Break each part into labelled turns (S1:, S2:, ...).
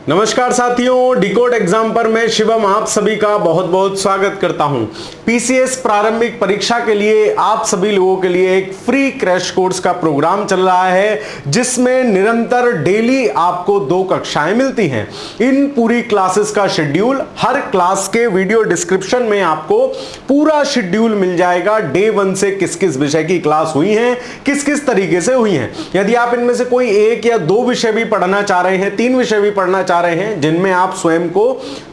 S1: नमस्कार साथियों, decode exam पर मैं शिवम आप सभी का बहुत बहुत स्वागत करता हूं। पीसीएस प्रारंभिक परीक्षा के लिए आप सभी लोगों के लिए एक फ्री क्रैश कोर्स का प्रोग्राम चल रहा है, जिसमें निरंतर डेली आपको 2 कक्षाएं मिलती हैं। इन पूरी क्लासेस का शेड्यूल हर क्लास के वीडियो डिस्क्रिप्शन में आपको पूरा शेड्यूल मिल जाएगा। डे 1 से किस किस विषय की क्लास हुई है, किस किस तरीके से हुई है। यदि आप इनमें से कोई 1 या 2 विषय भी पढ़ना चाह रहे हैं, 3 विषय भी पढ़ना चाह रहे हैं जिनमें आप स्वयं को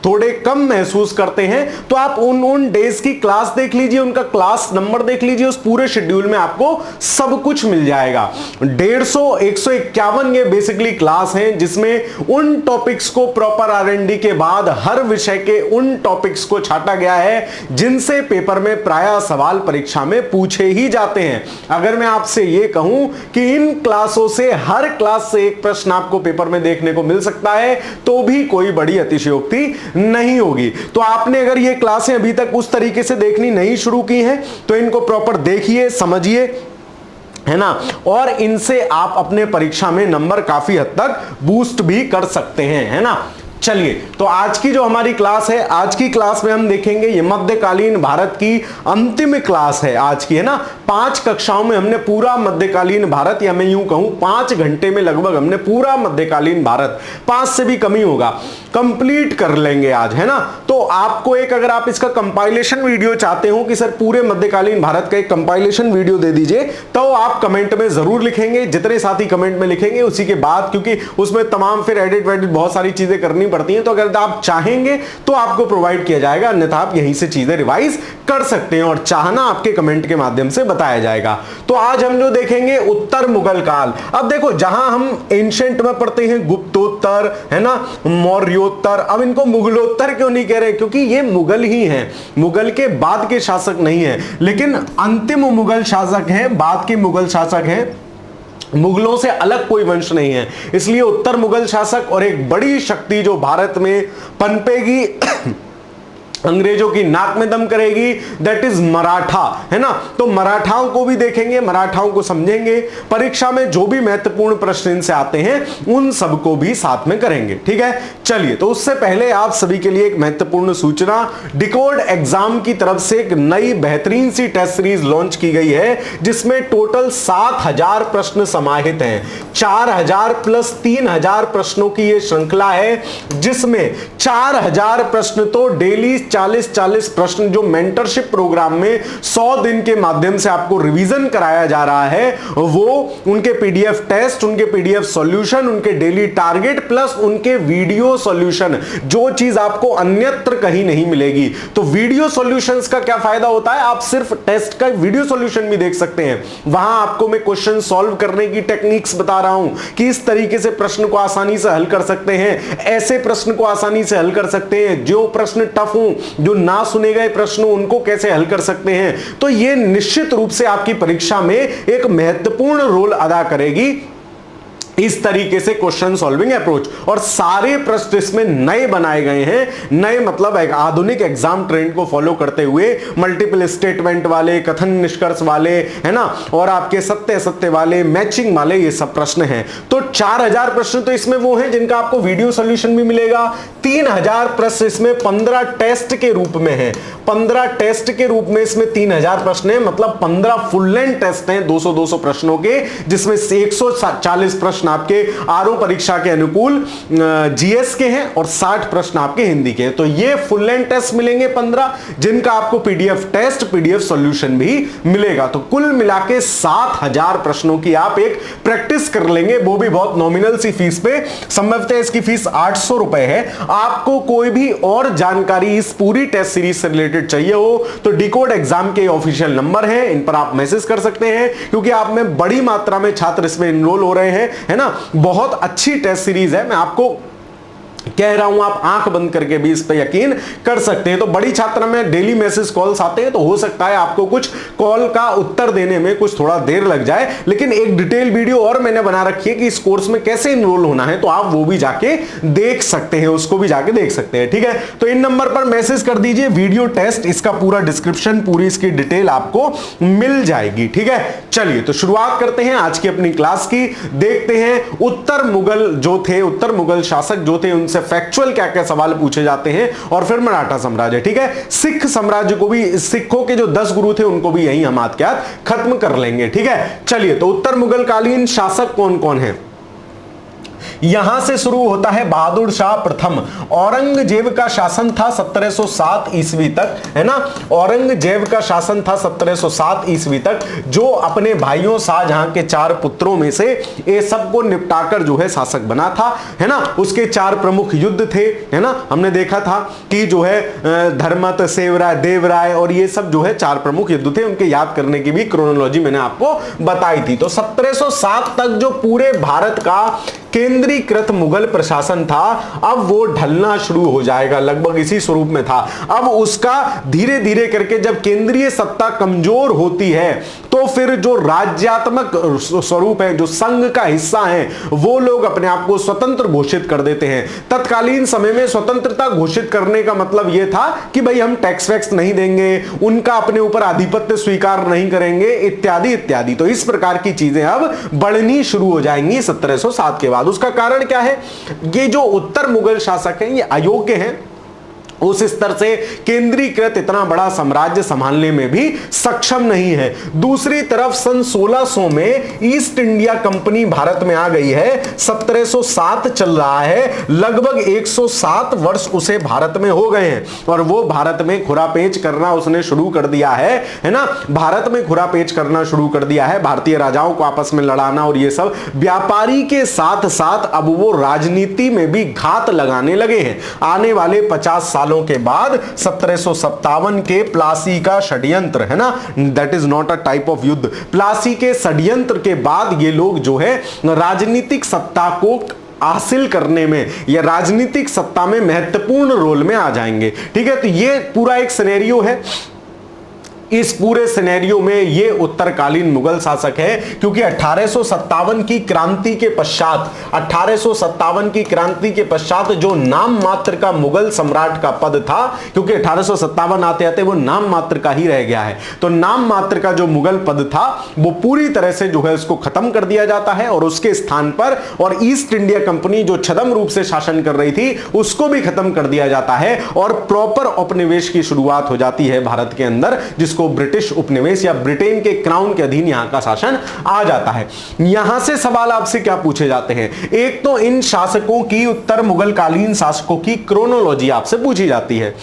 S1: थोड़े कम महसूस करते हैं, तो आप उन डेज की क्लास देख लीजिए, उनका क्लास नंबर देख लीजिए। उस पूरे शेड्यूल में आपको सब कुछ मिल जाएगा। 151 ये बेसिकली क्लास हैं, जिसमें उन टॉपिक्स को प्रॉपर आरएनडी के बाद हर विषय के उन टॉपिक्स को छाटा गया है जिनसे पेपर में प्रायः सवाल परीक्षा में पूछे ही जाते हैं। अगर मैं आपसे यह कहूं कि इन क्लासों से हर क्लास से एक प्रश्न आपको पेपर में देखने को मिल सकता है, तो भी कोई बड़ी अतिशयोक्ति नहीं होगी। तो आपने अगर ये क्लासें अभी तक उस तरीके से देखनी नहीं शुरू की हैं, तो इनको प्रॉपर देखिए, समझिए, है ना। और इनसे आप अपने परीक्षा में नंबर काफी हद तक बूस्ट भी कर सकते हैं, है ना। चलिए, तो आज की जो हमारी क्लास है, आज की क्लास में हम देखेंगे, ये मध्यकालीन भारत की अंतिम क्लास है आज की, है ना। 5 कक्षाओं में हमने पूरा मध्यकालीन भारत, या मैं यूं कहूं 5 घंटे में लगभग हमने पूरा मध्यकालीन भारत, 5 से भी कम ही होगा, कंप्लीट कर लेंगे आज, है ना। तो आपको एक, अगर आप इसका कंपाइलेशन वीडियो चाहते हो कि सर पूरे मध्यकालीन भारत का एक कंपाइलेशन वीडियो दे दीजिए, तो आप कमेंट में जरूर लिखेंगे। जितने साथी कमेंट में लिखेंगे उसी के बाद, क्योंकि उसमें तमाम फिर एडिट वेडिट बहुत सारी चीजें करनी पड़ती हैं, तो अगर आप चाहेंगे तो आपको प्रोवाइड किया जाएगा, अन्यथा आप यहीं से चीजें रिवाइज कर सकते हैं, और चाहना आपके कमेंट के माध्यम से बताया जाएगा। तो आज हम जो देखेंगे उत्तर मुगल काल। अब देखो, जहां हम एंशिएंट में पढ़ते हैं गुप्तोत्तर, है ना, मौर्योत्तर, अब इनको मुगलोत्तर क्यों नहीं कह रहे? क्योंकि ये मुगल ही हैं, मुगल के बाद के शासक नहीं है, लेकिन अंतिम मुगल शासक हैं, बाद के मुगल शासक हैं, मुगलों से अलग कोई वंश नहीं है। इसलिए उत्तर मुगल शासक और एक बड़ी शक्ति जो भारत में पनपेगी, अंग्रेजों की नाक में दम करेगी, दैट इज मराठा, है ना। तो मराठाओं को भी देखेंगे, मराठाओं को समझेंगे, परीक्षा में जो भी महत्वपूर्ण प्रश्न इनसे आते हैं उन सबको भी साथ में करेंगे, ठीक है। चलिए, तो उससे पहले आप सभी के लिए एक महत्वपूर्ण सूचना, डिकोड एग्जाम की तरफ से एक नई बेहतरीन सी टेस्ट सीरीज लॉन्च की गई है, जिसमें टोटल 7000 प्रश्न समाहित हैं। 4000 प्लस 3000 प्रश्नों की यह श्रृंखला है, जिसमें 4000 प्रश्न तो डेली 40-40 प्रश्न जो मेंटरशिप प्रोग्राम में 100 दिन के माध्यम से आपको रिवीजन कराया जा रहा है, वो उनके पीडीएफ टेस्ट, उनके पीडीएफ सॉल्यूशन, उनके डेली टारगेट प्लस उनके वीडियो सॉल्यूशन, जो चीज आपको अन्यत्र कहीं नहीं मिलेगी। तो वीडियो सॉल्यूशंस का क्या फायदा होता है? आप सिर्फ टेस्ट का वीडियो सॉल्यूशन भी देख सकते हैं। वहां आपको मैं क्वेश्चन सॉल्व करने की टेक्निक्स बता रहा हूं कि इस तरीके से प्रश्न को आसानी से हल कर सकते हैं, ऐसे प्रश्न को आसानी से हल कर सकते हैं, जो प्रश्न टफ हो, जो ना सुने गए प्रश्न उनको कैसे हल कर सकते हैं। तो यह निश्चित रूप से आपकी परीक्षा में एक महत्वपूर्ण रोल अदा करेगी, इस तरीके से क्वेश्चन सॉल्विंग अप्रोच। और सारे प्रश्न इसमें नए बनाए गए हैं, नए मतलब एक आधुनिक एग्जाम ट्रेंड को फॉलो करते हुए, मल्टीपल स्टेटमेंट वाले, कथन निष्कर्ष वाले, है ना, और आपके सत्य असत्य वाले, मैचिंग वाले, ये सब प्रश्न हैं। तो 4000 प्रश्न तो इसमें वो हैं जिनका आपको वीडियो सॉल्यूशन भी मिलेगा। 3000 प्रश्न इसमें 15 टेस्ट के रूप में है, 15 टेस्ट के रूप में इसमें 3000 प्रश्न है, मतलब 15 फुल लेंथ टेस्ट हैं 200-200 प्रश्नों के, जिसमें 140 प्रश्न आपके आरओ परीक्षा के अनुकूल जीएस के हैं और 60 प्रश्न आपके हिंदी के। तो ये फुल लेंथ टेस्ट मिलेंगे 15, जिनका आपको पीडीएफ टेस्ट, पीडीएफ सॉल्यूशन भी मिलेगा। तो कुल मिलाके 7000 प्रश्नों की आप एक प्रैक्टिस कर लेंगे, वो भी बहुत नॉमिनल सी फीस पे। संभवतः इसकी फीस 800 रुपए है। आपको कोई भी और जानकारी इस पूरी टेस्ट सीरीज से रिलेटेड चाहिए हो तो डिकोड एग्जाम के ऑफिशियल नंबर हैं, इन पर आप मैसेज कर सकते हैं, क्योंकि आप में बड़ी मात्रा में छात्र इसमें इनरोल हो रहे हैं, है ना। बहुत अच्छी टेस्ट सीरीज है, मैं आपको कह रहा हूं, आप आंख बंद करके भी इस पे यकीन कर सकते हैं। तो बड़ी छात्रा में डेली मैसेज कॉल्स आते हैं, तो हो सकता है आपको कुछ कॉल का उत्तर देने में कुछ थोड़ा देर लग जाए, लेकिन एक डिटेल वीडियो और मैंने बना रखी है कि इस कोर्स में कैसे इनरोल होना है, तो आप वो भी जाके देख सकते हैं, उसको भी जाके देख सकते हैं, ठीक है। तो इन नंबर पर मैसेज कर दीजिए, वीडियो टेस्ट, इसका पूरा डिस्क्रिप्शन, पूरी इसकी डिटेल आपको मिल जाएगी, ठीक है। चलिए, तो शुरुआत करते हैं आज की अपनी क्लास की। देखते हैं उत्तर मुगल जो थे, उत्तर मुगल शासक जो थे, उन उनसे फैक्चुअल क्या क्या सवाल पूछे जाते हैं, और फिर मराठा साम्राज्य। ठीक है, सिख साम्राज्य को भी, सिखों के जो 10 गुरु थे उनको भी यही हम आज खत्म कर लेंगे। ठीक है, चलिए, तो उत्तर मुगल कालीन शासक कौन कौन है? यहां से शुरू होता है बहादुर शाह प्रथम। औरंगजेब का शासन था 1707 ईस्वी तक, है ना। औरंगजेब का शासन था 1707 ईस्वी तक, जो अपने भाइयों शाहजहां के 4 पुत्रों में से ये सबको निपटाकर जो है शासक बना था, है ना। उसके 4 प्रमुख युद्ध थे, है ना। हमने देखा था कि जो है धर्मत, सेवराय, देवराय, और ये सब जो है 4 प्रमुख युद्ध थे। उनके याद करने की भी क्रोनोलॉजी मैंने आपको बताई थी। तो 1707 तक जो पूरे भारत का केंद्रीकृत मुगल प्रशासन था, अब वो ढलना शुरू हो जाएगा, लगभग इसी स्वरूप में था। अब उसका धीरे धीरे करके जब केंद्रीय सत्ता कमजोर होती है, तो फिर जो राज्यात्मक स्वरूप है, जो संघ का हिस्सा है, वो लोग अपने आप को स्वतंत्र घोषित कर देते हैं। तत्कालीन समय में स्वतंत्रता घोषित करने का मतलब यह था कि भाई हम टैक्स वैक्स नहीं देंगे, उनका अपने ऊपर आधिपत्य स्वीकार नहीं करेंगे, इत्यादि इत्यादि। तो इस प्रकार की चीजें अब बढ़नी शुरू हो जाएंगी 1707 के बाद। उसका कारण क्या है? ये जो उत्तर मुगल शासक हैं, ये अयोग्य हैं, उस स्तर से केंद्रीकृत इतना बड़ा साम्राज्य संभालने में भी सक्षम नहीं है। दूसरी तरफ सन 1600 में ईस्ट इंडिया कंपनी भारत में आ गई है। 1707 चल रहा है, लगभग 107 वर्ष उसे भारत में हो गए हैं, और वो भारत में खुरापेच करना उसने शुरू कर दिया है ना। भारत में खुरापेच करना शुरू कर दिया है, भारतीय राजाओं को आपस में लड़ाना, और ये सब व्यापारी के साथ साथ अब वो राजनीति में भी घात लगाने लगे हैं। आने वाले 50 साल के बाद 1757 के प्लासी का षड्यंत्र, है ना, that is not a type of युद्ध। प्लासी के षड्यंत्र के बाद ये लोग जो है राजनीतिक सत्ता को हासिल करने में या राजनीतिक सत्ता में महत्वपूर्ण रोल में आ जाएंगे। ठीक है, तो ये पूरा एक सिनेरियो है। इस पूरे सिनेरियो में ये उत्तरकालीन मुगल शासक है, क्योंकि 1857 की क्रांति के पश्चात, 1857 की क्रांति के पश्चात जो नाम मात्र का मुगल सम्राट का पद था, क्योंकि 1857 आते आते वो नाम मात्र का ही रह गया है, तो नाम मात्र का जो मुगल पद था वो पूरी तरह से जो है उसको खत्म कर दिया जाता है, और उसके स्थान पर और ईस्ट इंडिया कंपनी जो छद्म रूप से शासन कर रही थी उसको भी खत्म कर दिया जाता है, और प्रॉपर उपनिवेश की शुरुआत हो जाती है भारत के अंदर, जिसको ब्रिटिश उपनिवेश या ब्रिटेन के क्राउन के अधीन यहां का शासन आ जाता है। यहां से सवाल आपसे क्या पूछे जाते हैं? एक तो इन शासकों की, उत्तर मुगल कालीन शासकों की क्रोनोलॉजी आपसे पूछी जाती है।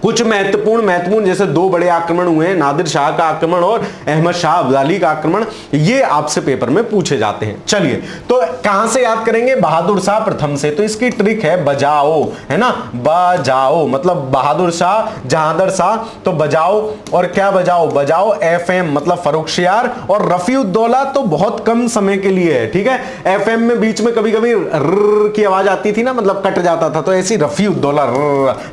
S1: कुछ महत्वपूर्ण जैसे 2 बड़े आक्रमण हुए हैं, नादिर शाह का आक्रमण और अहमद शाह अब्दाली का आक्रमण, ये आपसे पेपर में पूछे जाते हैं। चलिए, तो कहां से याद करेंगे? बहादुर शाह प्रथम से। तो इसकी ट्रिक है बजाओ, है ना, बजाओ मतलब बहादुर शाह, जहांदर शाह, तो बजाओ। और क्या बजाओ? बजाओ FM मतलब फर्रुखसियार, और रफीउद्दौला तो बहुत कम समय के लिए है। ठीक है, FM में बीच में कभी कभी र की आवाज आती थी ना, मतलब कट जाता था, तो ऐसी रफीउद्दौला,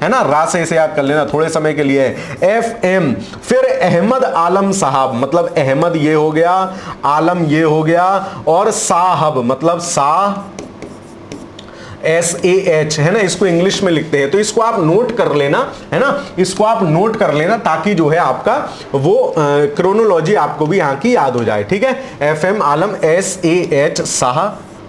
S1: है ना, रा से याद कर लेना, थोड़े समय के लिए FM। फिर अहमद आलम साहब मतलब अहमद ये हो गया, आलम ये हो गया, और साहब मतलब साह, SAH, है ना, इसको इंग्लिश में लिखते हैं, तो इसको आप नोट कर लेना, है ना, इसको आप नोट कर लेना, ताकि जो है आपका वो क्रोनोलॉजी आपको भी यहां की याद हो जाए। ठीक है, FM आलम, SAH साह,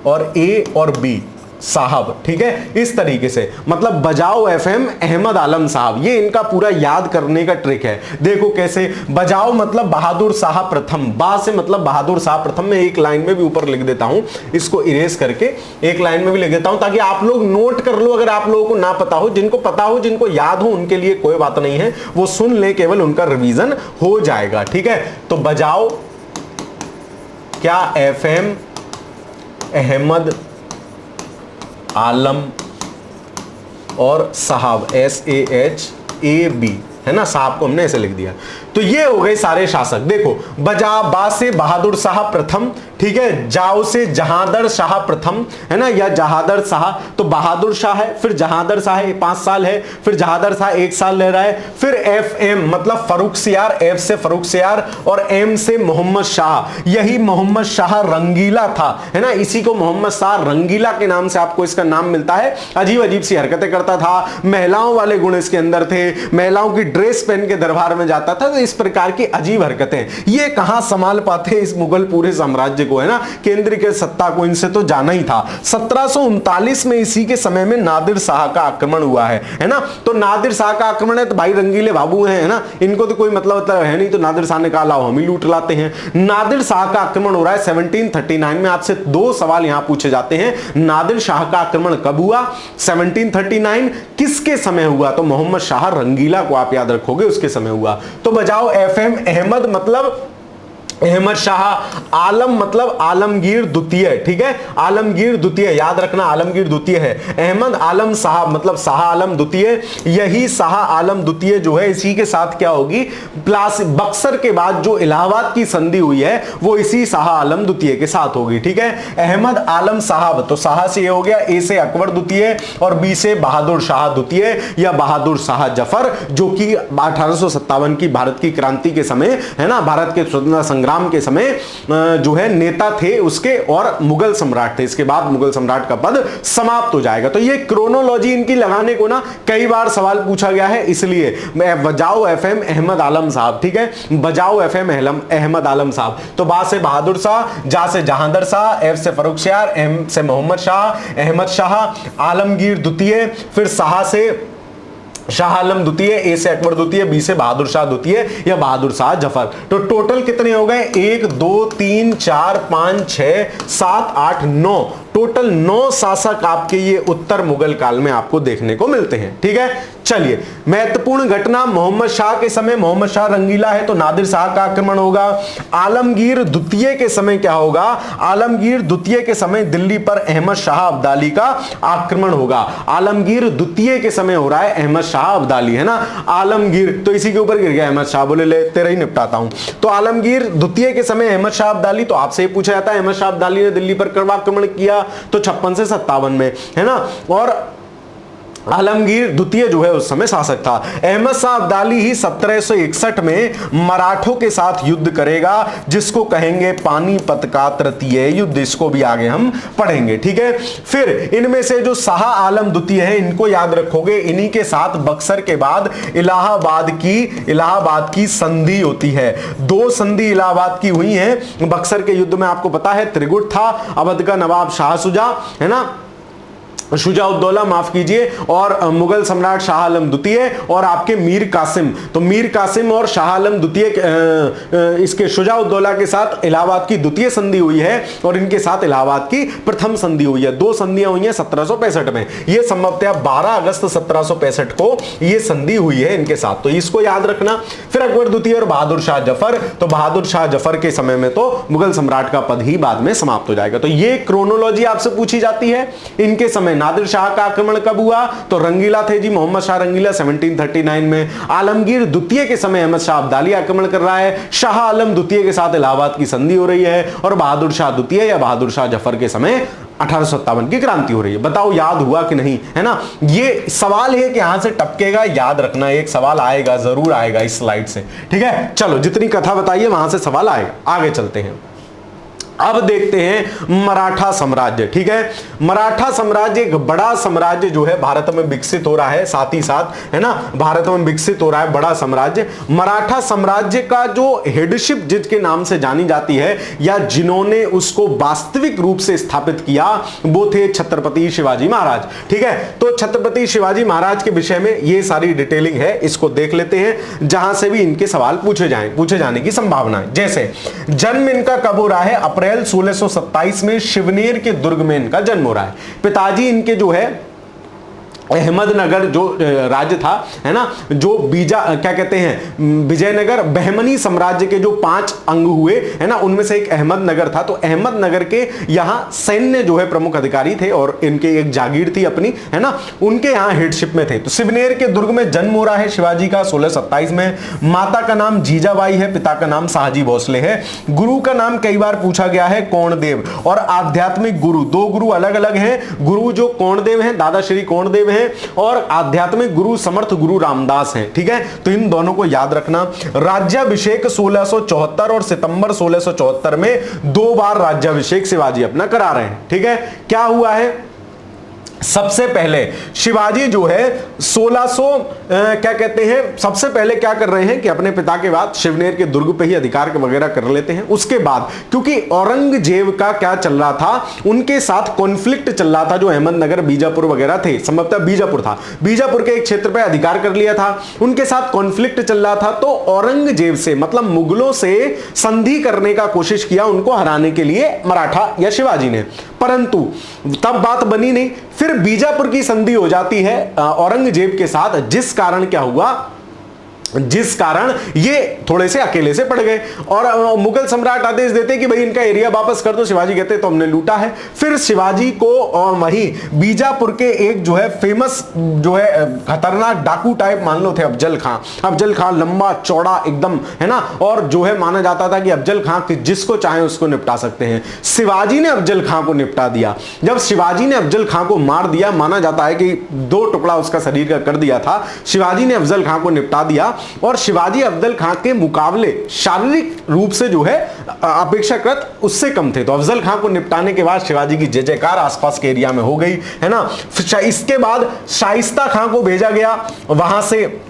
S1: और A और B साहब। ठीक है, इस तरीके से मतलब बजाओ FM अहमद आलम साहब, ये इनका पूरा याद करने का ट्रिक है। देखो कैसे, बजाओ मतलब बहादुर शाह प्रथम, बा से मतलब बहादुर शाह प्रथम। मैं एक लाइन में भी ऊपर लिख देता हूं, इसको इरेज करके एक लाइन में भी लिख देता हूं, ताकि आप लोग नोट कर लो। अगर आप लोगों को ना पता हो, जिनको पता हो, जिनको याद हो, उनके लिए कोई बात नहीं है, वो सुन ले, केवल उनका रिवीजन हो जाएगा। ठीक है, तो बजाओ क्या? FM अहमद आलम और साहब, SAHAB, है ना, साहब को हमने ऐसे लिख दिया। तो ये हो गए सारे शासक। देखो, बजा, बा से बहादुर शाह प्रथम, ठीक है, जाओ से जहांदर शाह प्रथम, है ना, या जहादर शाह, तो बहादुर शाह है, फिर जहांदर शाह 5 साल है, फिर जहादर शाह 1 साल रह रहा है, फिर FM मतलब फर्रुखसियार, F से फर्रुखसियार, और M से मोहम्मद शाह। यही मोहम्मद शाह रंगीला था, है ना, इसी को मोहम्मद शाह रंगीला के नाम से आपको इसका नाम मिलता है। अजीब अजीब सी हरकतें करता था, महिलाओं वाले गुण इसके अंदर थे, महिलाओं की ड्रेस पहन के दरबार में जाता था, तो इस प्रकार की अजीब हरकतें ये कहां संभाल पाते इस मुगल पूरे साम्राज्य को, है ना, केंद्रीय सत्ता को इनसे तो जाना ही था। 1739 में इसी के समय में नादिर शाह का आक्रमण हुआ है ना। तो नादिर शाह का आक्रमण है तो भाई रंगीले बाबू हैं, है ना, इनको तो कोई मतलब है नहीं, तो नादिर शाह ने कहा लाओ हम ही लूट लाते हैं। नादिर शाह का आक्रमण हो रहा है 1739 में। आपसे दो सवाल यहां पूछे जाते हैं, नादिर शाह का आक्रमण कब हुआ, 1739, किसके समय हुआ, तो मोहम्मद शाह रंगीला को आप याद रखोगे, उसके समय हुआ। तो बजाओ FM अहमद मतलब अहमद शाह, आलम मतलब आलमगीर द्वितीय, ठीक है, आलमगीर द्वितीय याद रखना, आलमगीर द्वितीय है। अहमद आलम शाह मतलब शाह आलम द्वितीय, यही शाह आलम द्वितीय जो है इसी के साथ क्या होगी, प्लास बक्सर के बाद जो इलाहाबाद की संधि हुई है वो इसी शाह आलम द्वितीय के साथ होगी, ठीक है। अहमद आलम साहब, तो शाह से ये हो गया, ए से अकबर द्वितीय और बी से बहादुर शाह द्वितीय या बहादुर शाह जफर, जो कि 1857 की भारत की क्रांति के समय, है ना, भारत के स्वतंत्रता संग्राम के समय जो है नेता थे उसके, और मुगल सम्राट थे। इसके बाद मुगल सम्राट का पद समाप्त हो जाएगा। तो ये क्रोनोलॉजी इनकी लगाने को ना कई बार सवाल पूछा गया है, इसलिए बजाओ FM अहमद आलम साहब, ठीक है, बजाओ FM अहमद आलम साहब। तो बा से बहादुर शाह, जा से जहांदर शाह, F से फर्रुखसियार, M से मोहम्मद शाह, अहमद शाह, आलमगीर द्वितीय, फिर शाह से शाह आलम द्वितीय, ए से अकबर द्वितीय, बी से बहादुर शाह द्वितीय या बहादुर शाह जफर। तो टोटल कितने हो गए, 1 2 3 4 5 6 7 8 9, टोटल 9 शासक आपके ये उत्तर मुगल काल में आपको देखने को मिलते हैं, ठीक है। चलिए, महत्वपूर्ण घटना, मोहम्मद शाह के समय, मोहम्मद शाह रंगीला है तो नादिर शाह का आक्रमण होगा। आलमगीर द्वितीय के समय क्या होगा, आलमगीर द्वितीय के समय दिल्ली पर अहमद शाह अब्दाली का आक्रमण होगा। आलमगीर द्वितीय के समय हो रहा है अहमद शाह अब्दाली, है ना, आलमगीर तो इसी के ऊपर गिर गया अहमद शाह, बोले ले तेरा ही निपटाता हूं। तो आलमगीर द्वितीय के समय अहमद शाह अब्दाली, तो आपसे ये पूछा जाता है अहमद शाह अब्दाली ने दिल्ली पर कब आक्रमण किया, तो 56 से 57 में, है ना। और आलमगीर द्वितीय जो है उस समय शासक था। अहमद शाह अब्दाली ही 1761 में मराठों के साथ युद्ध करेगा, जिसको कहेंगे पानीपत का तृतीय युद्ध, इसको भी आगे हम पढ़ेंगे, ठीक है। फिर इनमें से जो शाह आलम द्वितीय है इनको याद रखोगे, इन्हीं के साथ बक्सर के बाद इलाहाबाद की संधि होती है। 2 संधि इलाहाबाद की हुई हैं। बक्सर के युद्ध में आपको पता है त्रिगुट था, अवध का नवाब शाह शुजा, है ना, शुजाउद्दौला माफ कीजिए, और मुगल सम्राट शाह आलम द्वितीय और आपके मीर कासिम। तो मीर कासिम और शाह आलम द्वितीय इसके शुजाउद्दौला के साथ इलाहाबाद की द्वितीय संधि हुई है और इनके साथ इलाहाबाद की प्रथम संधि हुई है। 2 संधियां हुई हैं 1765 में। ये संभवतः 12 अगस्त 1765 को ये संधि हुई है इनके साथ, तो इसको याद रखना। फिर अकबर द्वितीय और बहादुर शाह जफर, तो बहादुर शाह जफर के समय में तो मुगल सम्राट का पद ही बाद में समाप्त हो जाएगा। तो ये क्रोनोलॉजी आपसे पूछी जाती है। इनके समय नादिर शाह का आक्रमण कब हुआ, तो रंगीला थे जी, मोहम्मद शाह रंगीला 1739 में। आलमगीर द्वितीय के समय अहमद शाह अब्दाली आक्रमण कर रहा है। शाह आलम द्वितीय के साथ इलाहाबाद की संधि हो रही है और बहादुर शाह द्वितीय या बहादुर शाह जफर के समय 1857 की क्रांति हो रही है। बताओ याद हुआ कि नहीं, है ना। ये सवाल है कि यहां से टपकेगा, याद रखना, एक सवाल आएगा, जरूर आएगा इस स्लाइड से, ठीक है। चलो, जितनी कथा बताइए वहां से सवाल आएगा। आगे चलते हैं, अब देखते हैं मराठा साम्राज्य, ठीक है। मराठा साम्राज्य एक बड़ा साम्राज्य जो है भारत में विकसित हो रहा है, साथ ही साथ, है ना, भारत में विकसित हो रहा है बड़ा साम्राज्य। मराठा साम्राज्य का जो हेडशिप जिसके नाम से जानी जाती है या जिन्होंने उसको वास्तविक रूप से स्थापित किया वो थे छत्रपति शिवाजी महाराज, ठीक है। तो छत्रपति शिवाजी महाराज के विषय में ये सारी डिटेलिंग है, इसको देख लेते हैं, जहां से भी इनके सवाल पूछे जाने की संभावना है। जैसे जन्म इनका कब हो रहा है, अप्रैल 1627 में शिवनेर के दुर्ग में इनका जन्म हो रहा है। पिताजी इनके जो है अहमदनगर जो राज्य था, है ना, जो क्या कहते हैं, विजयनगर बहमनी साम्राज्य के जो 5 अंग हुए, है ना, उनमें से एक अहमदनगर था। तो अहमदनगर के यहां सैन्य जो है प्रमुख अधिकारी थे और इनके एक जागीर थी अपनी, है ना, उनके यहां हेडशिप में थे। तो शिवनेर के दुर्ग में जन्म हो रहा है शिवाजी का 1627 में। माता का नाम जीजाबाई है, पिता का नाम शाहजी भोसले है। गुरु का नाम कई बार पूछा गया है कोणदेव, और आध्यात्मिक गुरु, 2 गुरु अलग अलग हैं। गुरु जो कोणदेव हैं, दादा श्री कोणदेव हैं, और आध्यात्मिक गुरु समर्थ गुरु रामदास हैं, ठीक है। तो इन दोनों को याद रखना। राज्याभिषेक 1674 और सितंबर 1674 में 2 बार राज्याभिषेक शिवाजी अपना करा रहे हैं, ठीक है। क्या हुआ है, सबसे पहले शिवाजी जो है 1600 क्या कहते हैं, सबसे पहले क्या कर रहे हैं कि अपने पिता के बाद शिवनेर के दुर्ग पे ही अधिकार वगैरह कर लेते हैं। उसके बाद क्योंकि औरंगजेब का क्या चल रहा था, उनके साथ कॉन्फ्लिक्ट चल रहा था, जो अहमदनगर बीजापुर वगैरह थे, संभवतः बीजापुर था, बीजापुर के एक क्षेत्र पर अधिकार कर लिया था, उनके साथ कॉन्फ्लिक्ट चल रहा था। तो औरंगजेब से मतलब मुगलों से संधि करने का कोशिश किया उनको हराने के लिए मराठा या शिवाजी ने, परंतु तब बात बनी नहीं। फिर बीजापुर की संधि हो जाती है औरंगजेब के साथ, जिस कारण क्या हुआ, जिस कारण ये थोड़े से अकेले से पड़ गए और मुगल सम्राट आदेश देते कि भाई इनका एरिया वापस कर दो। शिवाजी कहते तो हमने लूटा है। फिर शिवाजी को और वहीं बीजापुर के एक जो है फेमस जो है खतरनाक डाकू टाइप मान लो थे अफजल खां। अफजल खां लंबा चौड़ा एकदम है ना, और जो है माना जाता था कि अफजल खां जिसको चाहे उसको निपटा सकते हैं। शिवाजी ने अफजल खां को निपटा दिया। जब शिवाजी ने अफजल खां को मार दिया, माना जाता है कि 2 टुकड़ा उसका शरीर का कर दिया था, शिवाजी ने अफजल खां को निपटा दिया। और शिवाजी अफजल खां के मुकाबले शारीरिक रूप से जो है अपेक्षाकृत उससे कम थे। तो अफजल खां को निपटाने के बाद शिवाजी की जय जयकार आसपास के एरिया में हो गई है ना। इसके बाद शाइस्ता खां को भेजा गया वहां से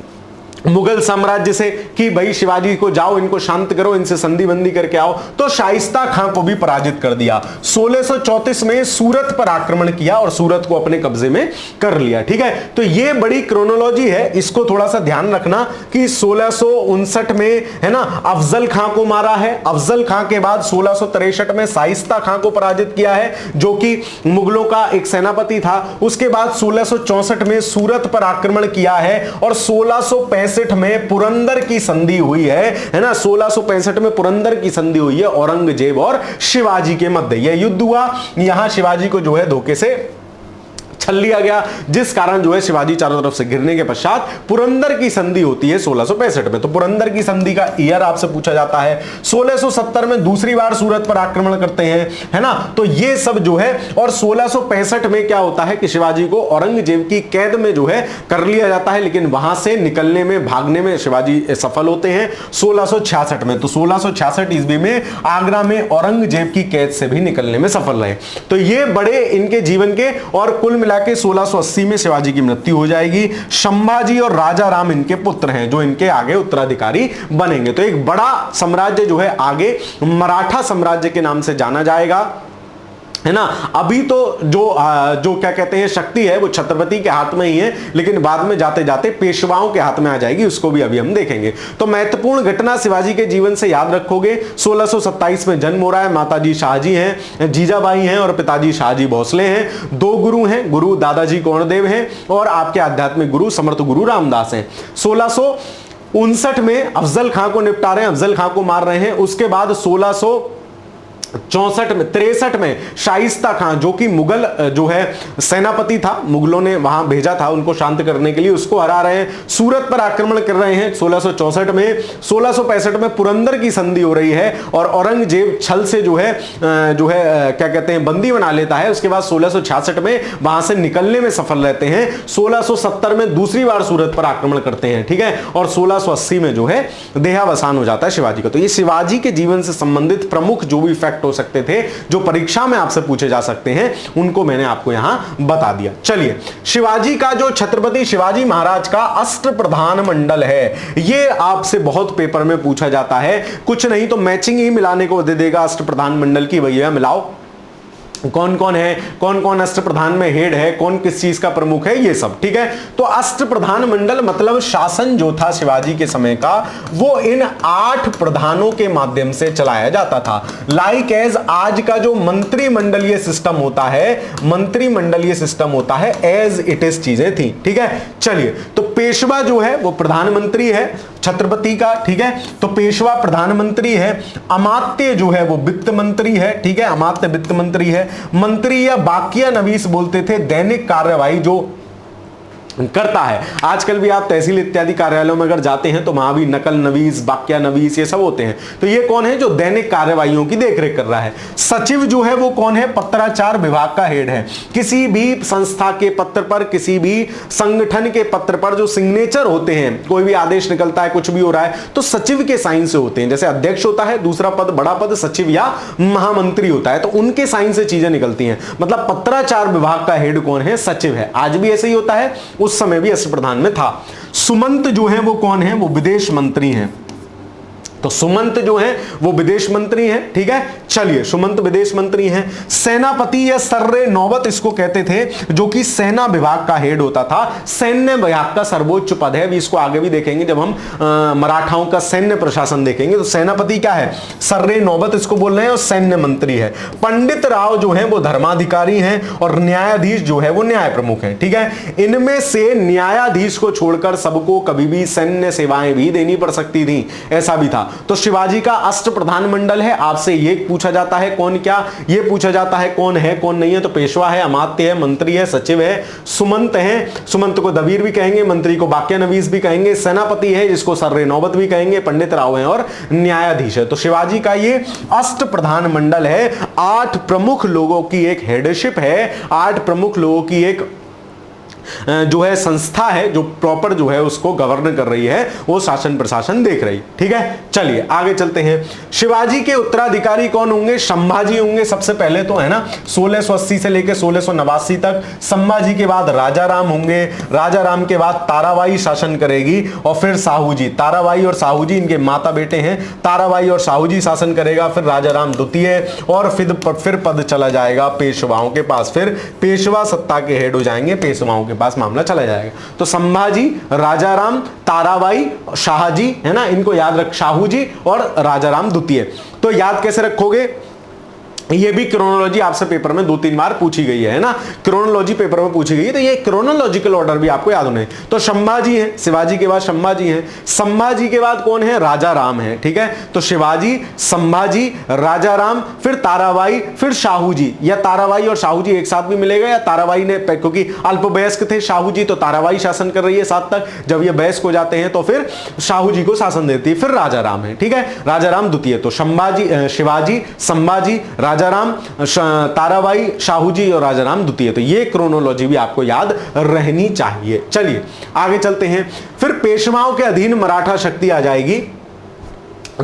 S1: मुगल साम्राज्य से कि भाई शिवाजी को जाओ, इनको शांत करो, इनसे संधि बंदी करके आओ। तो शाइस्ता खां को भी पराजित कर दिया। 1634 में सूरत पर आक्रमण किया और सूरत को अपने कब्जे में कर लिया। ठीक है, तो ये बड़ी क्रोनोलॉजी है, इसको थोड़ा सा ध्यान रखना कि 1659 में है ना अफजल खां को मारा है। अफजल खां के बाद 1663 में शाइस्ता खां को पराजित किया है, जो कि मुगलों का एक सेनापति था। उसके बाद 1664 में सूरत पर आक्रमण किया है और 1665 में पुरंदर की संधि हुई है ना। 1665 में पुरंदर की संधि हुई है औरंगजेब और शिवाजी के मध्य। यह युद्ध हुआ, यहां शिवाजी को जो है धोखे से छल लिया गया, जिस कारण जो है शिवाजी चारों तरफ से गिरने के पश्चात पुरंदर की संधि होती है 1665 में। तो पुरंदर की संधि का ईयर आपसे पूछा जाता है। 1670 में दूसरी बार सूरत पर आक्रमण करते हैं है ना। तो ये सब जो है, और 1665 में क्या होता है कि शिवाजी को औरंगजेब की कैद में जो है कर लिया जाता है, लेकिन वहां से निकलने में भागने में शिवाजी सफल होते हैं 1666 में। तो 1666 ईस्वी में आगरा में औरंगजेब की कैद से भी निकलने में सफल रहे। तो ये बड़े इनके जीवन के, और कुल मिला के 1680 में शिवाजी की मृत्यु हो जाएगी। संभाजी और राजा राम इनके पुत्र हैं जो इनके आगे उत्तराधिकारी बनेंगे। तो एक बड़ा साम्राज्य जो है आगे मराठा साम्राज्य के नाम से जाना जाएगा, है ना। अभी तो जो क्या कहते हैं शक्ति है वो छत्रपति के हाथ में ही है, लेकिन बाद में जाते जाते पेशवाओं के हाथ में आ जाएगी, उसको भी अभी हम देखेंगे। तो महत्वपूर्ण घटना शिवाजी के जीवन से याद रखोगे, 1627 में जन्म हो रहा है। माताजी शाहजी हैं, जीजाबाई हैं और पिताजी शाहजी भोसले हैं। 2 गुरु हैं, गुरु दादाजी कोंडदेव हैं और आपके आध्यात्मिक गुरु समर्थ गुरु रामदास हैं। 1659 में अफजल खां को निपटा रहे हैं, अफजल खां को मार रहे हैं। उसके बाद 63 में शाइस्ता खां, जो कि मुगल जो है सेनापति था, मुगलों ने वहां भेजा था उनको शांत करने के लिए, उसको हरा रहे हैं। सूरत पर आक्रमण कर रहे हैं 1664 में। 1665 में पुरंदर की संधि हो रही है और औरंगजेब छल से जो है क्या कहते हैं बंदी बना लेता है। उसके बाद 1666 में वहां से निकलने में सफल रहते हैं। 1670 में दूसरी बार सूरत पर आक्रमण करते हैं, ठीक है, और 1680 में जो है देहावसान हो जाता है शिवाजी का। तो ये शिवाजी के जीवन से संबंधित प्रमुख जो भी फैक्ट हो सकते थे, जो परीक्षा में आपसे पूछे जा सकते हैं, उनको मैंने आपको यहां बता दिया। चलिए, शिवाजी का जो छत्रपति शिवाजी महाराज का अष्टप्रधान मंडल है, ये आपसे बहुत पेपर में पूछा जाता है। कुछ नहीं तो मैचिंग ही मिलाने को दे देगा अष्टप्रधान मंडल की, भैया मिलाओ कौन कौन है, कौन कौन अष्टप्रधान में हेड है, कौन किस चीज का प्रमुख है, ये सब, ठीक है। तो अष्टप्रधान मंडल मतलब शासन जो था शिवाजी के समय का, वो इन 8 प्रधानों के माध्यम से चलाया जाता था। लाइक एज आज का जो मंत्रिमंडलीय सिस्टम होता है, मंत्रिमंडलीय सिस्टम होता है, एज इट इज चीजें थी, ठीक है। चलिए, तो पेशवा जो है वो प्रधानमंत्री है छत्रपति का, ठीक है। तो पेशवा प्रधानमंत्री है। अमात्य जो है वो वित्त मंत्री है, ठीक है, अमात्य वित्त मंत्री है। मंत्री या बाकिया नवीस बोलते थे दैनिक कार्यवाही जो करता है। आजकल भी आप तहसील इत्यादि कार्यालयों में अगर जाते हैं तो वहां भी नकल नवीस, वाक्या नवीस ये सब होते हैं। तो ये कौन है जो दैनिक कार्यवाहियों की देखरेख कर रहा है। सचिव जो है वो कौन है, पत्राचार विभाग का हेड है। किसी भी संस्था के पत्र पर, किसी भी संगठन के पत्र पर जो सिग्नेचर होते हैं, कोई भी आदेश निकलता है, कुछ भी हो रहा है, तो सचिव के साइन से होते हैं। जैसे अध्यक्ष होता है, दूसरा पद बड़ा पद सचिव या महामंत्री होता है, तो उनके साइन से चीजें निकलती हैं। मतलब पत्राचार विभाग का हेड कौन है, सचिव है। आज भी ऐसे ही होता है, उस समय भी राष्ट्र प्रधान में था। सुमंत जो है वो कौन है, वो विदेश मंत्री हैं। तो सुमंत जो है वो विदेश मंत्री हैं, ठीक है। चलिए, सुमंत विदेश मंत्री हैं। सेनापति या सर्रे नौबत इसको कहते थे, जो कि सेना विभाग का हेड होता था। सैन्य विभाग का सर्वोच्च पद है, भी इसको आगे भी देखेंगे जब हम मराठाओं का सैन्य प्रशासन देखेंगे। तो सेनापति क्या है, सर्रे नौबत इसको बोल रहे हैं, और सैन्य मंत्री है। पंडित राव जो है वो धर्माधिकारी हैं, और न्यायाधीश जो है वो न्याय प्रमुख है, ठीक है। इनमें से न्यायाधीश को छोड़कर सबको कभी भी सैन्य सेवाएं भी देनी पड़ सकती थी, ऐसा भी था। तो शिवाजी का अष्ट प्रधान मंडल है। आपसे ये पूछा जाता है कौन क्या, ये पूछा जाता है कौन है कौन नहीं है। तो पेशवा है, अमात्य है, मंत्री है, सचिव है, सुमंत है। सुमंत को दबीर भी कहेंगे, मंत्री को वाक्या नवीस भी कहेंगे। सेनापति है जिसको सर्रे नौबत भी कहेंगे, पंडित राव है, और न्यायाधीश है। तो शिवाजी का ये अष्ट प्रधान मंडल है। 8 प्रमुख लोगों की एक हेडशिप है, 8 प्रमुख लोगों की एक जो है संस्था है, जो प्रॉपर जो है उसको गवर्न कर रही है, वो शासन प्रशासन देख रही, ठीक है। चलिए आगे चलते हैं। शिवाजी के उत्तराधिकारी कौन होंगे, संभाजी होंगे सबसे पहले तो, है ना। 1680 से लेकर 1689 तक। संभाजी के बाद राजा राम होंगे। राजा राम के बाद ताराबाई शासन करेगी, और फिर साहूजी। ताराबाई और साहूजी इनके माता बेटे हैं। ताराबाई और साहूजी शासन करेगा, फिर राजा राम द्वितीय, और फिर पद चला जाएगा पेशवाओं के पास। फिर पेशवा सत्ता के हेड हो जाएंगे, पेशवाओं के पास मामला चला जाएगा। तो संभाजी, राजाराम, ताराबाई, शाहजी, है ना, इनको याद रख, शाहूजी और राजाराम द्वितीय। तो याद कैसे रखोगे, ये भी क्रोनोलॉजी आपसे पेपर में 2-3 बार पूछी गई है ना। क्रोनोलॉजी पेपर में पूछी गई है, तो ये क्रोनोलॉजिकल ऑर्डर भी आपको याद होने। तो संभाजी है, शिवाजी के बाद संभाजी है। संभाजी के बाद कौन है, राजा राम है, ठीक है। तो शिवाजी, संभाजी, राजा राम, फिर ताराबाई, फिर शाहूजी। या ताराबाई और शाहूजी एक साथ भी मिलेगा, या ताराबाई ने, क्योंकि अल्पवयस्क थे शाहूजी, तो ताराबाई शासन कर रही है 7 तक। जब ये वयस्क हो जाते हैं तो फिर शाहूजी को शासन देती है। फिर राजा राम है, ठीक है, राजा राम द्वितीय। तो संभाजी, शिवाजी, संभाजी, राजाराम, ताराबाई, शाहूजी और राजाराम द्वितीय। तो ये क्रोनोलॉजी भी आपको याद रहनी चाहिए। चलिए आगे चलते हैं। फिर पेशवाओं के अधीन मराठा शक्ति आ जाएगी।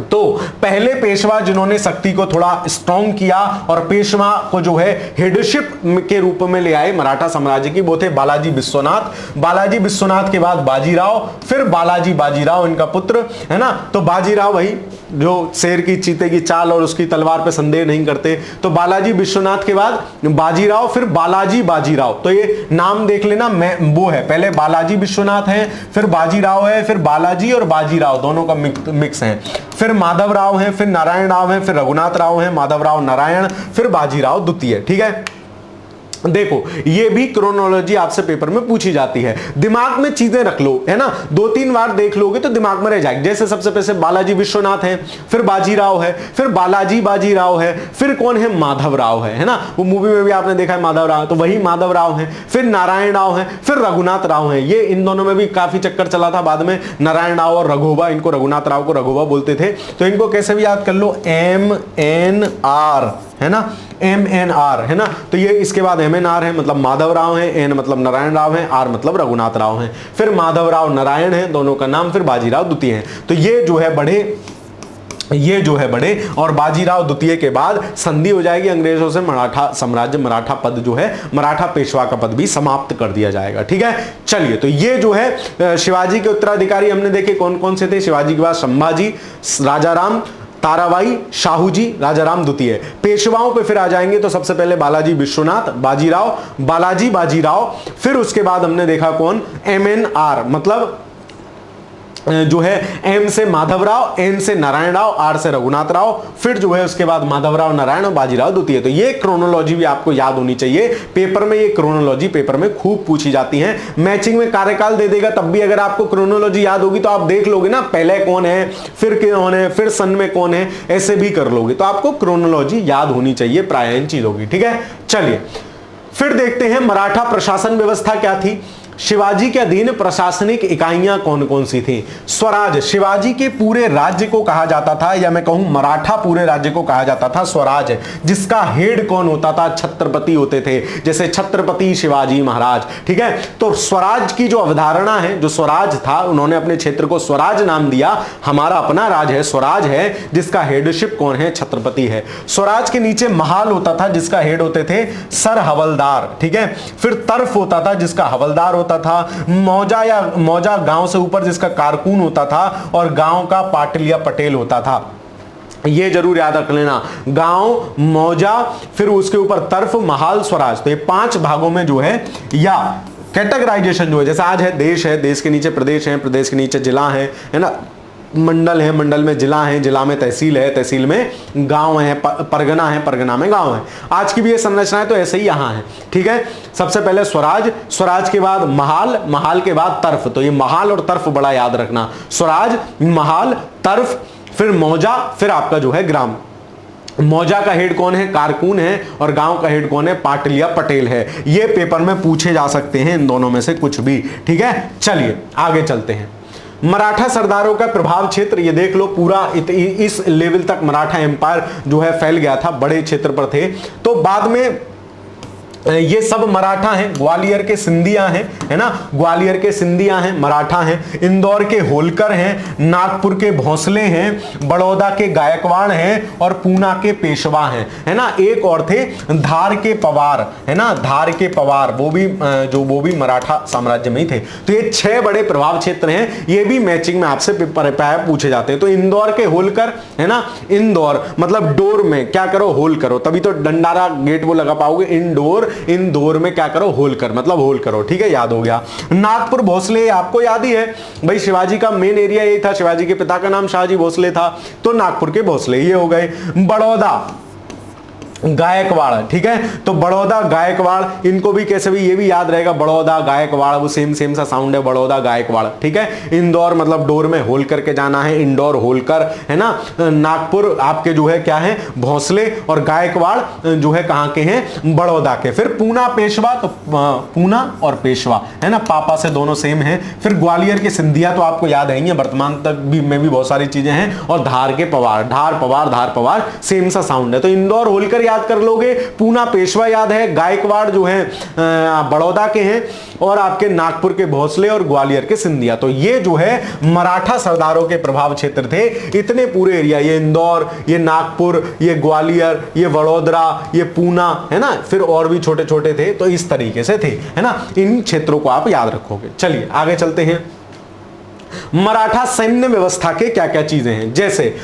S1: तो पहले पेशवा जिन्होंने शक्ति को थोड़ा स्ट्रॉन्ग किया और पेशवा को जो है हेडशिप के रूप में ले आए मराठा साम्राज्य की, वो थे बालाजी विश्वनाथ। बालाजी विश्वनाथ के बाद बाजीराव, फिर बालाजी बाजीराव इनका पुत्र, है ना। तो बाजीराव भाई जो शेर की चीते की चाल और उसकी तलवार पे संदेह नहीं करते। तो बालाजी विश्वनाथ के बाद बाजीराव, फिर बालाजी बाजीराव। तो ये नाम देख लेना, मैं वो है, पहले बालाजी विश्वनाथ है, फिर बाजीराव है, फिर बालाजी और बाजीराव दोनों का मिक्स है। फिर माधव राव है, फिर नारायण राव है, फिर रघुनाथ राव है, माधव राव नारायण, फिर बाजीराव द्वितीय, ठीक है। देखो ये भी क्रोनोलॉजी आपसे पेपर में पूछी जाती है, दिमाग में चीजें रख लो, है ना। 2-3 बार देख लोगे तो दिमाग में रह जाएगी। जैसे सबसे पहले बालाजी विश्वनाथ है, फिर बाजीराव है, फिर बालाजी बाजीराव है, फिर कौन है, माधव राव है ना। वो मूवी में भी आपने देखा है माधव राव, तो वही माधव राव है। फिर नारायण राव है, फिर रघुनाथ राव है। ये इन दोनों में भी काफी चक्कर चला था बाद में, नारायण राव और रघुबा, इनको रघुनाथ राव को रघुबा बोलते थे। तो इनको कैसे भी याद कर लो, MNR, है ना, MNR, है ना। तो ये इसके बाद MNR है, मतलब माधव राव है, N मतलब नारायण राव है, R मतलब रघुनाथ राव है। फिर माधव राव नारायण है दोनों का नाम, फिर बाजीराव द्वितीय है। तो ये जो है बड़े, और बाजीराव द्वितीय के बाद संधि हो जाएगी अंग्रेजों से, मराठा साम्राज्य, मराठा पद जो है, मराठा पेशवा का पद भी समाप्त कर दिया जाएगा, ठीक है। चलिए, तो ये जो है शिवाजी के उत्तराधिकारी हमने देखे कौन कौन से थे। शिवाजी के बाद संभाजी, राजाराम, ताराबाई, शाहूजी, राजाराम द्वितीय। पेशवाओं पे फिर आ जाएंगे तो सबसे पहले बालाजी विश्वनाथ, बाजीराव, बालाजी बाजीराव, फिर उसके बाद हमने देखा कौन, MNR, मतलब जो है M से माधव राव, N से नारायण राव, R से रघुनाथ राव, फिर जो है उसके बाद माधव राव नारायण और बाजीराव द्वितीय। तो ये क्रोनोलॉजी भी आपको याद होनी चाहिए, पेपर में ये क्रोनोलॉजी पेपर में खूब पूछी जाती है। मैचिंग में कार्यकाल दे देगा तब भी अगर आपको क्रोनोलॉजी याद होगी तो आप देख लोगे ना, पहले कौन है, फिर कौन है, फिर सन में कौन है, ऐसे भी कर लोगे। तो आपको क्रोनोलॉजी याद होनी चाहिए प्राय इन चीजों की, ठीक है। चलिए फिर देखते हैं मराठा प्रशासन व्यवस्था क्या थी। शिवाजी के अधीन प्रशासनिक इकाइयां कौन कौन सी थी? स्वराज, शिवाजी के पूरे राज्य को कहा जाता था, या मैं कहूं मराठा पूरे राज्य को कहा जाता था स्वराज, जिसका हेड कौन होता था? छत्रपति होते थे, जैसे छत्रपति शिवाजी महाराज। ठीक है, तो स्वराज की जो अवधारणा है, जो स्वराज था, उन्होंने अपने क्षेत्र को स्वराज नाम दिया। हमारा अपना राज है, स्वराज है, जिसका हेडशिप कौन है? छत्रपति है। स्वराज के नीचे महाल होता था, जिसका हेड होते थे सर हवलदार। ठीक है, फिर तर्फ होता था, जिसका हवलदार होता था। मौजा गांव से ऊपर, जिसका कारकून होता था, और गांव का पाटिल या पटेल होता था। ये जरूर याद रख लेना, गांव, मौजा, फिर उसके ऊपर तर्फ, महाल, स्वराज। तो ये 5 भागों में जो है, या कैटेगराइजेशन जो है, जैसे आज है देश के नीचे प्रदेश है, प्रदेश के नीचे जिला है ना, मंडल है, मंडल में जिला है, जिला में तहसील है, तहसील में गांव है, परगना है, परगना में गांव है। आज की भी ये संरचना है, तो ऐसे ही यहां है। ठीक है, सबसे पहले स्वराज, स्वराज के बाद महाल, महाल के बाद तर्फ। तो ये महाल और तर्फ बड़ा याद रखना, स्वराज, महाल, तर्फ, फिर मौजा, फिर आपका जो है ग्राम। मौजा का हेड कौन है? कारकून है, और गांव का हेड कौन है? पाटिल या पटेल है। ये पेपर में पूछे जा सकते हैं इन दोनों में से कुछ भी। ठीक है, चलिए आगे चलते हैं। मराठा सरदारों का प्रभाव क्षेत्र, ये देख लो, पूरा इस लेवल तक मराठा एम्पायर जो है फैल गया था, बड़े क्षेत्र पर थे। तो बाद में ये सब मराठा हैं, ग्वालियर के सिंधिया हैं, है ना, ग्वालियर के सिंधिया हैं, मराठा हैं। इंदौर के होलकर हैं, नागपुर के भोसले हैं, बड़ौदा के गायकवाड़ हैं, और पूना के पेशवा हैं, है ना। एक और थे धार के पवार, है ना, धार के पवार, वो भी मराठा साम्राज्य में ही थे। तो ये 6 बड़े प्रभाव क्षेत्र हैं, ये भी मैचिंग में आपसे पेपर पूछे जाते हैं। तो इंदौर के होलकर, है ना, इंदौर मतलब डोर में क्या करो? होल करो, तभी तो डंडारा गेट वो लगा पाओगे। इंदौर में क्या करो? होल कर, मतलब होल करो। ठीक है, याद हो गया। नागपुर भोसले आपको याद ही है भाई, शिवाजी का मेन एरिया यही था, शिवाजी के पिता का नाम शाहजी भोसले था, तो नागपुर के भोसले ये हो गए। बड़ौदा गायकवाड़, ठीक है, तो बड़ौदा गायकवाड़, इनको भी कैसे भी ये भी याद रहेगा, बड़ौदा गायकवाड़, वो सेम सा साउंड है, बड़ौदा गायकवाड़। ठीक है, इंदौर मतलब डोर में होल करके जाना है, इंदौर होलकर, है ना। नागपुर आपके जो है क्या है? भोसले, और गायकवाड़ जो है कहां के हैं? बड़ौदा के। फिर पूना पेशवा, तो पूना और पेशवा, है ना, पापा से दोनों सेम है। फिर ग्वालियर के सिंधिया तो आपको याद है ही, वर्तमान तक भी में भी बहुत सारी चीजें हैं। और धार के पवार, धार पवार सेम सा साउंड है। तो इंदौर होलकर याद कर लोगे, पूना पेशवा याद है, गायकवाड़ जो है बड़ौदा के हैं, और आपके नागपुर के भोसले और ग्वालियर के सिंधिया। तो ये जो है मराठा सरदारों के प्रभाव क्षेत्र थे। इतने पूरे एरिया, ये इंदौर, ये नागपुर, ये ग्वालियर, ये वडोदरा, ये पूना, है ना, फिर और भी छोटे छोटे थे। तो इस तरीके से थे, है ना। इन क्षेत्रों को आप याद रखोगे। चलिए आगे चलते हैं। मराठा सैन्य व्यवस्था के क्या क्या चीजें हैं? जैसे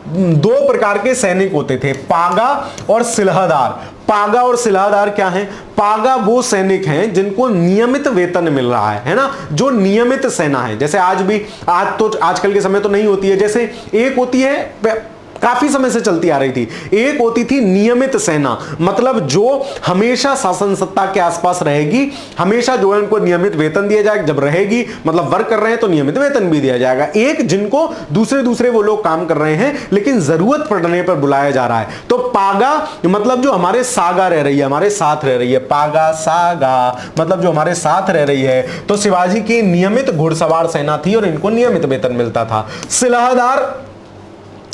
S1: 2 प्रकार के सैनिक होते थे, पागा और सिलहदार। पागा और सिलहदार क्या है? पागा वो सैनिक हैं जिनको नियमित वेतन मिल रहा है ना, जो नियमित सेना है। जैसे आज भी, आजकल के समय तो नहीं होती है, जैसे एक होती है काफी समय से चलती आ रही थी, एक होती थी नियमित सेना, मतलब जो हमेशा शासन सत्ता के आसपास रहेगी, हमेशा जो है उनको नियमित वेतन दिया जाएगा। जब रहेगी मतलब वर्क कर रहे हैं तो नियमित वेतन भी दिया जाएगा। एक जिनको दूसरे वो लोग काम कर रहे हैं लेकिन जरूरत पड़ने पर बुलाया जा रहा है। तो पागा मतलब जो हमारे सागा रह रही है, हमारे साथ रह रही है, पागा सागा मतलब जो हमारे साथ रह रही है। तो शिवाजी की नियमित घुड़सवार सेना थी और इनको नियमित वेतन मिलता था। सिलहदार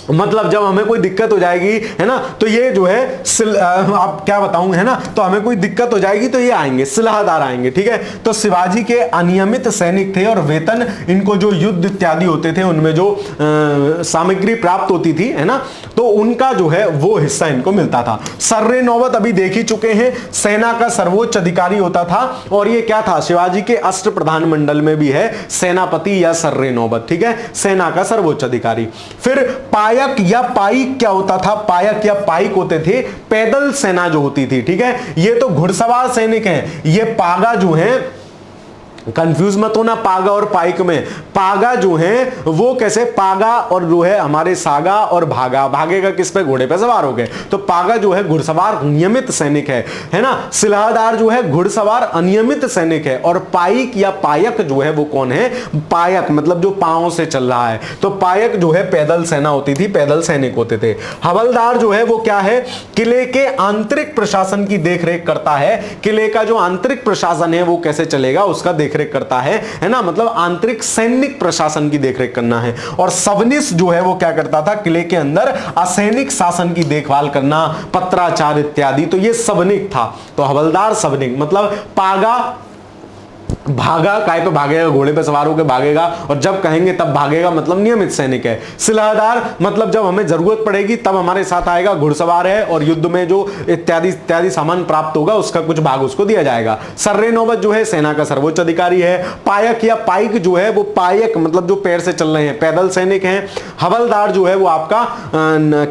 S1: मतलब जब हमें कोई दिक्कत हो जाएगी, है ना, तो ये जो है आप क्या बताऊं, है ना, तो हमें कोई दिक्कत हो जाएगी तो ये आएंगे, सिलहदार आएंगे। ठीक है, तो शिवाजी के अनियमित सैनिक थे और वेतन इनको जो युद्ध इत्यादि होते थे उनमें जो सामग्री प्राप्त होती थी, है ना, तो उनका जो है वो हिस्सा इनको मिलता था। सर्रे नौबत अभी देख ही चुके हैं, सेना का सर्वोच्च अधिकारी होता था। और ये क्या था? शिवाजी के अष्ट प्रधान मंडल में भी है सेनापति या सर्रे नौबत। ठीक है, सेना का सर्वोच्च अधिकारी। फिर पायक या पाइक क्या होता था? पायक या पाइक होते थे पैदल सेना जो होती थी। ठीक है, ये तो घुड़सवार सैनिक हैं। ये पागा जो है, कंफ्यूज मत होना पागा और पाइक में। पागा जो है वो कैसे? पागा और जो है हमारे सागा और भागा, भागेगा किस पे? घोड़े पे सवार हो गए। तो पागा जो है घुड़सवार नियमित सैनिक है ना। सिलहदार जो है घुड़सवार अनियमित सैनिक है। और पाइक या पायक जो है वो कौन है? पायक मतलब जो पांव से चल रहा है। तो पायक जो है पैदल सेना होती थी, पैदल सैनिक होते थे। हवलदार जो है वो क्या है? किले के आंतरिक प्रशासन की देखरेख करता है। किले का जो आंतरिक प्रशासन है वो कैसे चलेगा उसका देखरेख करता है ना, मतलब आंतरिक सैनिक प्रशासन की देखरेख करना है। और सबनिस जो है वो क्या करता था, किले के अंदर असैनिक शासन की देखभाल करना, पत्राचार इत्यादि। तो ये सबनिक था। तो हवलदार सबनिक मतलब पागा, भागा, काय पे भागेगा, घोड़े पे सवार होकर भागेगा और जब कहेंगे तब भागेगा, मतलब नियमित सैनिक है। सिलाहदार मतलब जब हमें जरूरत पड़ेगी तब हमारे साथ आएगा, घुड़सवार है और युद्ध में जो इत्यादि इत्यादि सामान प्राप्त होगा उसका कुछ भाग उसको दिया जाएगा। सर्रे नौबत जो है सेना का सर्वोच्च अधिकारी है। पायक या पाइक जो है वो पायक मतलब जो पैर से चल रहे हैं, पैदल सैनिक हैं। हवलदार जो है वो आपका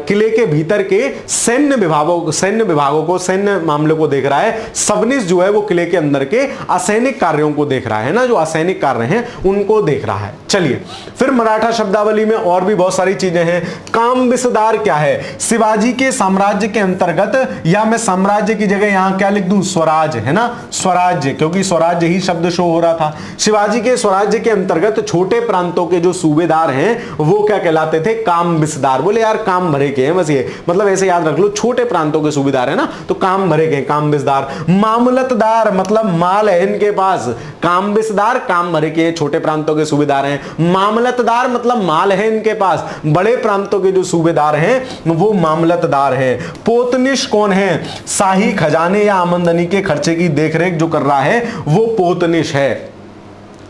S1: किले के भीतर के सैन्य विभागों को सैन्य मामले को देख रहा है। सबनिस जो है वो किले के अंदर के असैनिक कार्यों को देख रहा है ना, जो असैनिक कार्य हैं उनको देख रहा है। चलिए फिर मराठा शब्दावली में और भी बहुत सारी चीजें हैं। कामबिसदार क्या है, शिवाजी के साम्राज्य के अंतर्गत, या मैं साम्राज्य की जगह यहां क्या लिख दूं, स्वराज है ना, स्वराज्य, क्योंकि स्वराज्य ही शब्द शो हो रहा था। शिवाजी के स्वराज्य के अंतर्गत छोटे प्रांतों के जो सूबेदार हैं वो क्या कहलाते थे, कामबिसदार। बोले यार काम भरे के हैं बस, ये मतलब ऐसे याद रख लो, छोटे प्रांतों के सूबेदार है ना, तो काम भरे के, कामबिसदार। मामलतदार मतलब माल है इनके पास, कामबिसदार काम भरे के छोटे प्रांतों के सूबेदार हैं। मामलतदार मतलब माल है इनके पास, बड़े प्रांतों के जो सूबेदार हैं वो मामलतदार हैं। पोतनिश कौन है, शाही खजाने या आमदनी के खर्चे की देखरेख जो कर रहा है वो पोतनिश है।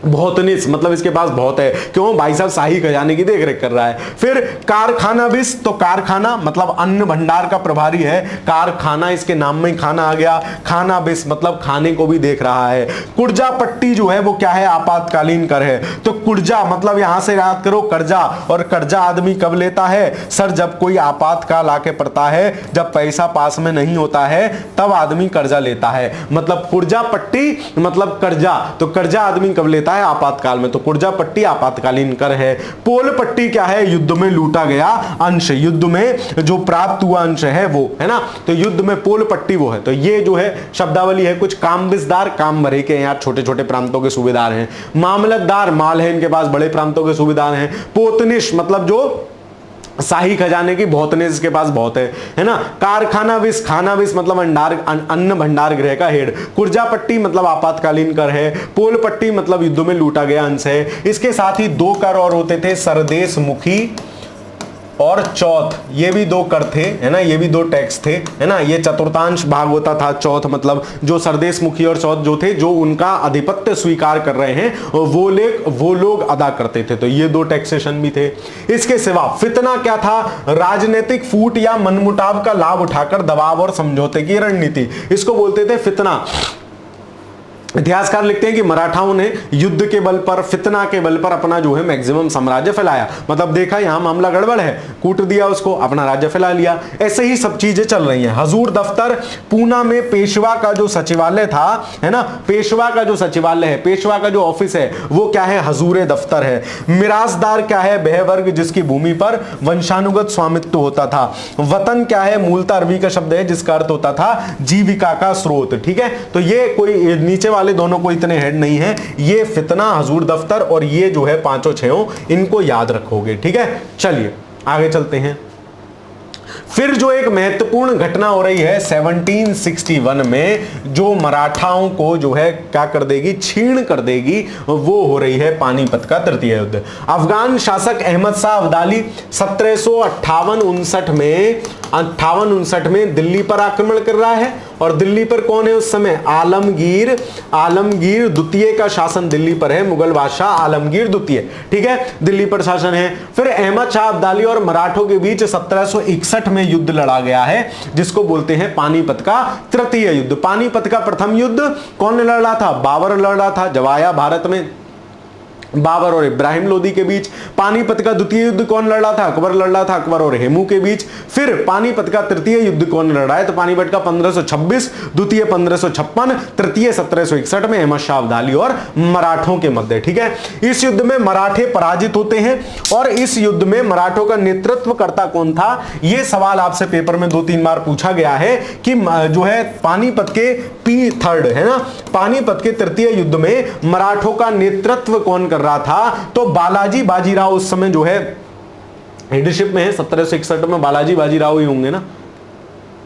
S1: बहुतनिस मतलब इसके पास बहुत है, क्यों, भाई साहब शाही खजाने की देखरेख कर रहा है। फिर कारखानाबिस, तो कारखाना मतलब अन्न भंडार का प्रभारी है, कारखाना इसके नाम में खाना आ गया। खानाबिस मतलब खाने को भी देख रहा है। कुर्जा पट्टी जो है वो क्या है, आपातकालीन कर है। तो कुर्जा मतलब यहां से याद करो कर्जा, और कर्जा आदमी कब लेता है, सर जब कोई आपातकाल आके पड़ता है, जब पैसा पास में नहीं होता है तब आदमी कर्जा लेता है। मतलब कुर्जा पट्टी मतलब कर्जा, तो कर्जा आदमी कब लेता है, आपातकाल में, तो कुर्जा पट्टी आपातकालीन कर है। पोल पट्टी क्या है, युद्ध में लूटा गया अंश, युद्ध में जो प्राप्त हुआ अंश है वो, है ना, तो युद्ध में पोल पट्टी वो है। तो ये जो है शब्दावली है कुछ। कामबिसदार काम भरे के यार छोटे छोटे प्रांतों के सूबेदार हैं। मामलतदार माल है इनके पास, बड़े प्रांतों के सूबेदार हैं। पोतनिश मतलब जो शाही खजाने की बहुतनिस के पास बहुत है ना। कारखानाबिस, खानाबिस मतलब अन्न भंडार गृह का हेड। कुर्जा पट्टी मतलब आपातकालीन कर है। पोल पट्टी मतलब युद्ध में लूटा गया अंश है। इसके साथ ही दो कर और होते थे, सरदेश मुखी और चौथ, ये भी दो कर थे, है ना, ये भी दो टैक्स थे, है ना। ये चतुर्थांश भाग होता था, चौथ मतलब जो सरदेश मुखी और चौथ जो थे, जो उनका आधिपत्य स्वीकार कर रहे हैं वो लोग अदा करते थे। तो ये दो टैक्सेशन भी थे। इसके सिवा फितना क्या था, राजनीतिक फूट या मनमुटाव का लाभ उठाकर दबाव और समझौते की रणनीति, इसको बोलते थे फितना। इतिहासकार लिखते हैं कि मराठाओं ने युद्ध के बल पर, फितना के बल पर अपना जो है मैक्सिमम साम्राज्य फैलाया। मतलब देखा यहां मामला गड़बड़ है, कूट दिया उसको, अपना राज्य फैला लिया। ऐसे ही सब चीजें चल रही हैं। हजूर दफ्तर, पूना में पेशवा का जो सचिवालय था, है ना, पेशवा का जो सचिवालय है, पेशवा का जो ऑफिस है वो क्या है, हजूर दफ्तर है। मिरासदार क्या है, वह वर्ग जिसकी भूमि पर वंशानुगत स्वामित्व होता था। वतन क्या है, मूलतः अरबी का शब्द है जिसका अर्थ होता था जीविका का स्रोत। ठीक है, तो ये कोई नीचे वाले दोनों को इतने हेड नहीं है, ये फितना, हजूर दफ्तर और ये जो है पांचों छहों, इनको याद रखोगे। ठीक है, चलिए आगे चलते हैं। फिर जो एक महत्वपूर्ण घटना हो रही है 1761 में, जो मराठाओं को जो है क्या कर देगी, छीण कर देगी, वो हो रही है पानीपत का तृतीय युद्ध। अफगान शासक अहमद शाह अब्दाली 1758 में दिल्ली पर आक्रमण कर रहा है। और दिल्ली पर कौन है उस समय, आलमगीर द्वितीय का शासन दिल्ली पर है, मुगल बादशाह आलमगीर द्वितीय। ठीक है, दिल्ली पर शासन है। फिर अहमद शाह अब्दाली और मराठों के बीच 1761 में युद्ध लड़ा गया है, जिसको बोलते हैं पानीपत का तृतीय युद्ध। पानीपत का प्रथम युद्ध कौन लड़ रहा था, बाबर लड़ रहा था, जब आया भारत में बाबर और इब्राहिम लोदी के बीच। पानीपत का द्वितीय युद्ध कौन लड़ रहा था, अकबर लड़ रहा था, अकबर और हेमू के बीच। फिर पानीपत का तृतीय युद्ध कौन लड़ रहा है, तो पानीपत का 1526, द्वितीय 1556, तृतीय 1761 में अहमद शाह अब्दाली और मराठों के मध्य। ठीक है, इस युद्ध में मराठे पराजित होते हैं। और इस युद्ध में मराठों का नेतृत्वकर्ता कौन था, यह सवाल आपसे पेपर में 2-3 बार पूछा गया है कि जो है पानीपत के P3 है ना, पानीपत के तृतीय युद्ध में मराठों का नेतृत्व कौन कर रहा था, तो बालाजी बाजीराव उस समय जो है लीडरशिप में है। 1761 में बालाजी बाजीराव ही होंगे ना,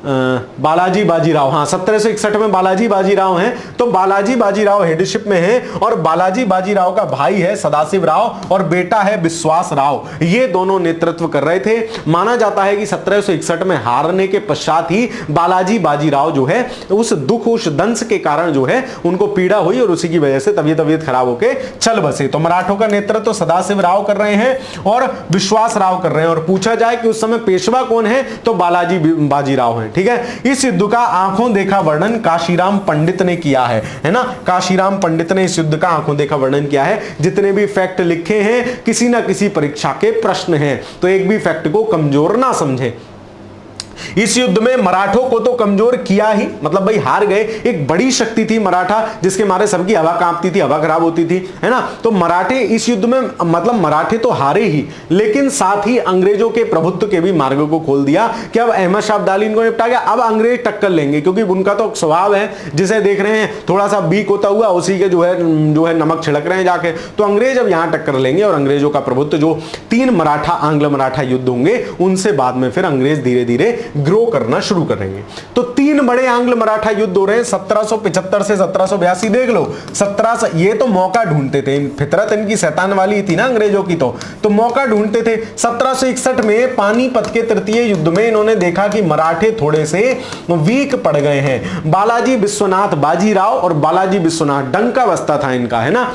S1: बालाजी बाजीराव, हाँ 1761 में बालाजी बाजीराव हैं, तो बालाजी बाजीराव हेडशिप में हैं और बालाजी बाजीराव का भाई है सदाशिव राव और बेटा है विश्वास राव, ये दोनों नेतृत्व कर रहे थे। माना जाता है कि 1761 में हारने के पश्चात ही बालाजी बाजीराव जो है उस दुख, उस दंश के कारण जो है उनको पीड़ा हुई और उसी की वजह से तबीयत खराब होकर चल बसे। तो मराठों का नेतृत्व सदाशिव राव कर रहे हैं और विश्वास राव कर रहे हैं। और पूछा जाए कि उस समय पेशवा कौन है, तो बालाजी बाजीराव हैं। ठीक है, इस युद्ध का आंखों देखा वर्णन काशीराम पंडित ने किया है ना, काशीराम पंडित ने इस युद्ध का आंखों देखा वर्णन किया है। जितने भी फैक्ट लिखे हैं किसी ना किसी परीक्षा के प्रश्न हैं, तो एक भी फैक्ट को कमजोर ना समझे। इस युद्ध में मराठों को तो कमजोर किया ही, मतलब भाई हार गए। एक बड़ी शक्ति थी मराठा जिसके मारे सबकी हवा कांपती थी, हवा खराब होती थी, है ना। तो मराठे इस युद्ध में, मतलब मराठे तो हारे ही, लेकिन साथ ही अंग्रेजों के प्रभुत्व के भी मार्ग को खोल दिया कि अब अहमद शाह अब्दाली इनको निपटा गया, अब अंग्रेज टक्कर लेंगे, क्योंकि उनका तो स्वभाव है, जिसे देख रहे हैं थोड़ा सा वीक होता हुआ उसी के जो है नमक छिड़क रहे हैं जाके। तो अंग्रेज अब यहां टक्कर लेंगे और अंग्रेजों का प्रभुत्व, जो 3 मराठा आंग्ल मराठा युद्ध होंगे उनसे बाद में फिर अंग्रेज धीरे धीरे ग्रो करना शुरू करेंगे। तो 3 बड़े आंग्ल मराठा युद्ध हो रहे हैं 1775 से 1782। देख लो 17, ये तो मौका ढूंढते थे, फितरत इनकी शैतान वाली थी ना अंग्रेजों की, तो मौका ढूंढते थे। 1761 में पानीपत के तृतीय युद्ध में इन्होंने देखा कि मराठे थोड़े से वीक पड़ गए हैं। बालाजी विश्वनाथ बाजीराव और बालाजी विश्वनाथ, डंका बस्ता था इनका, है ना,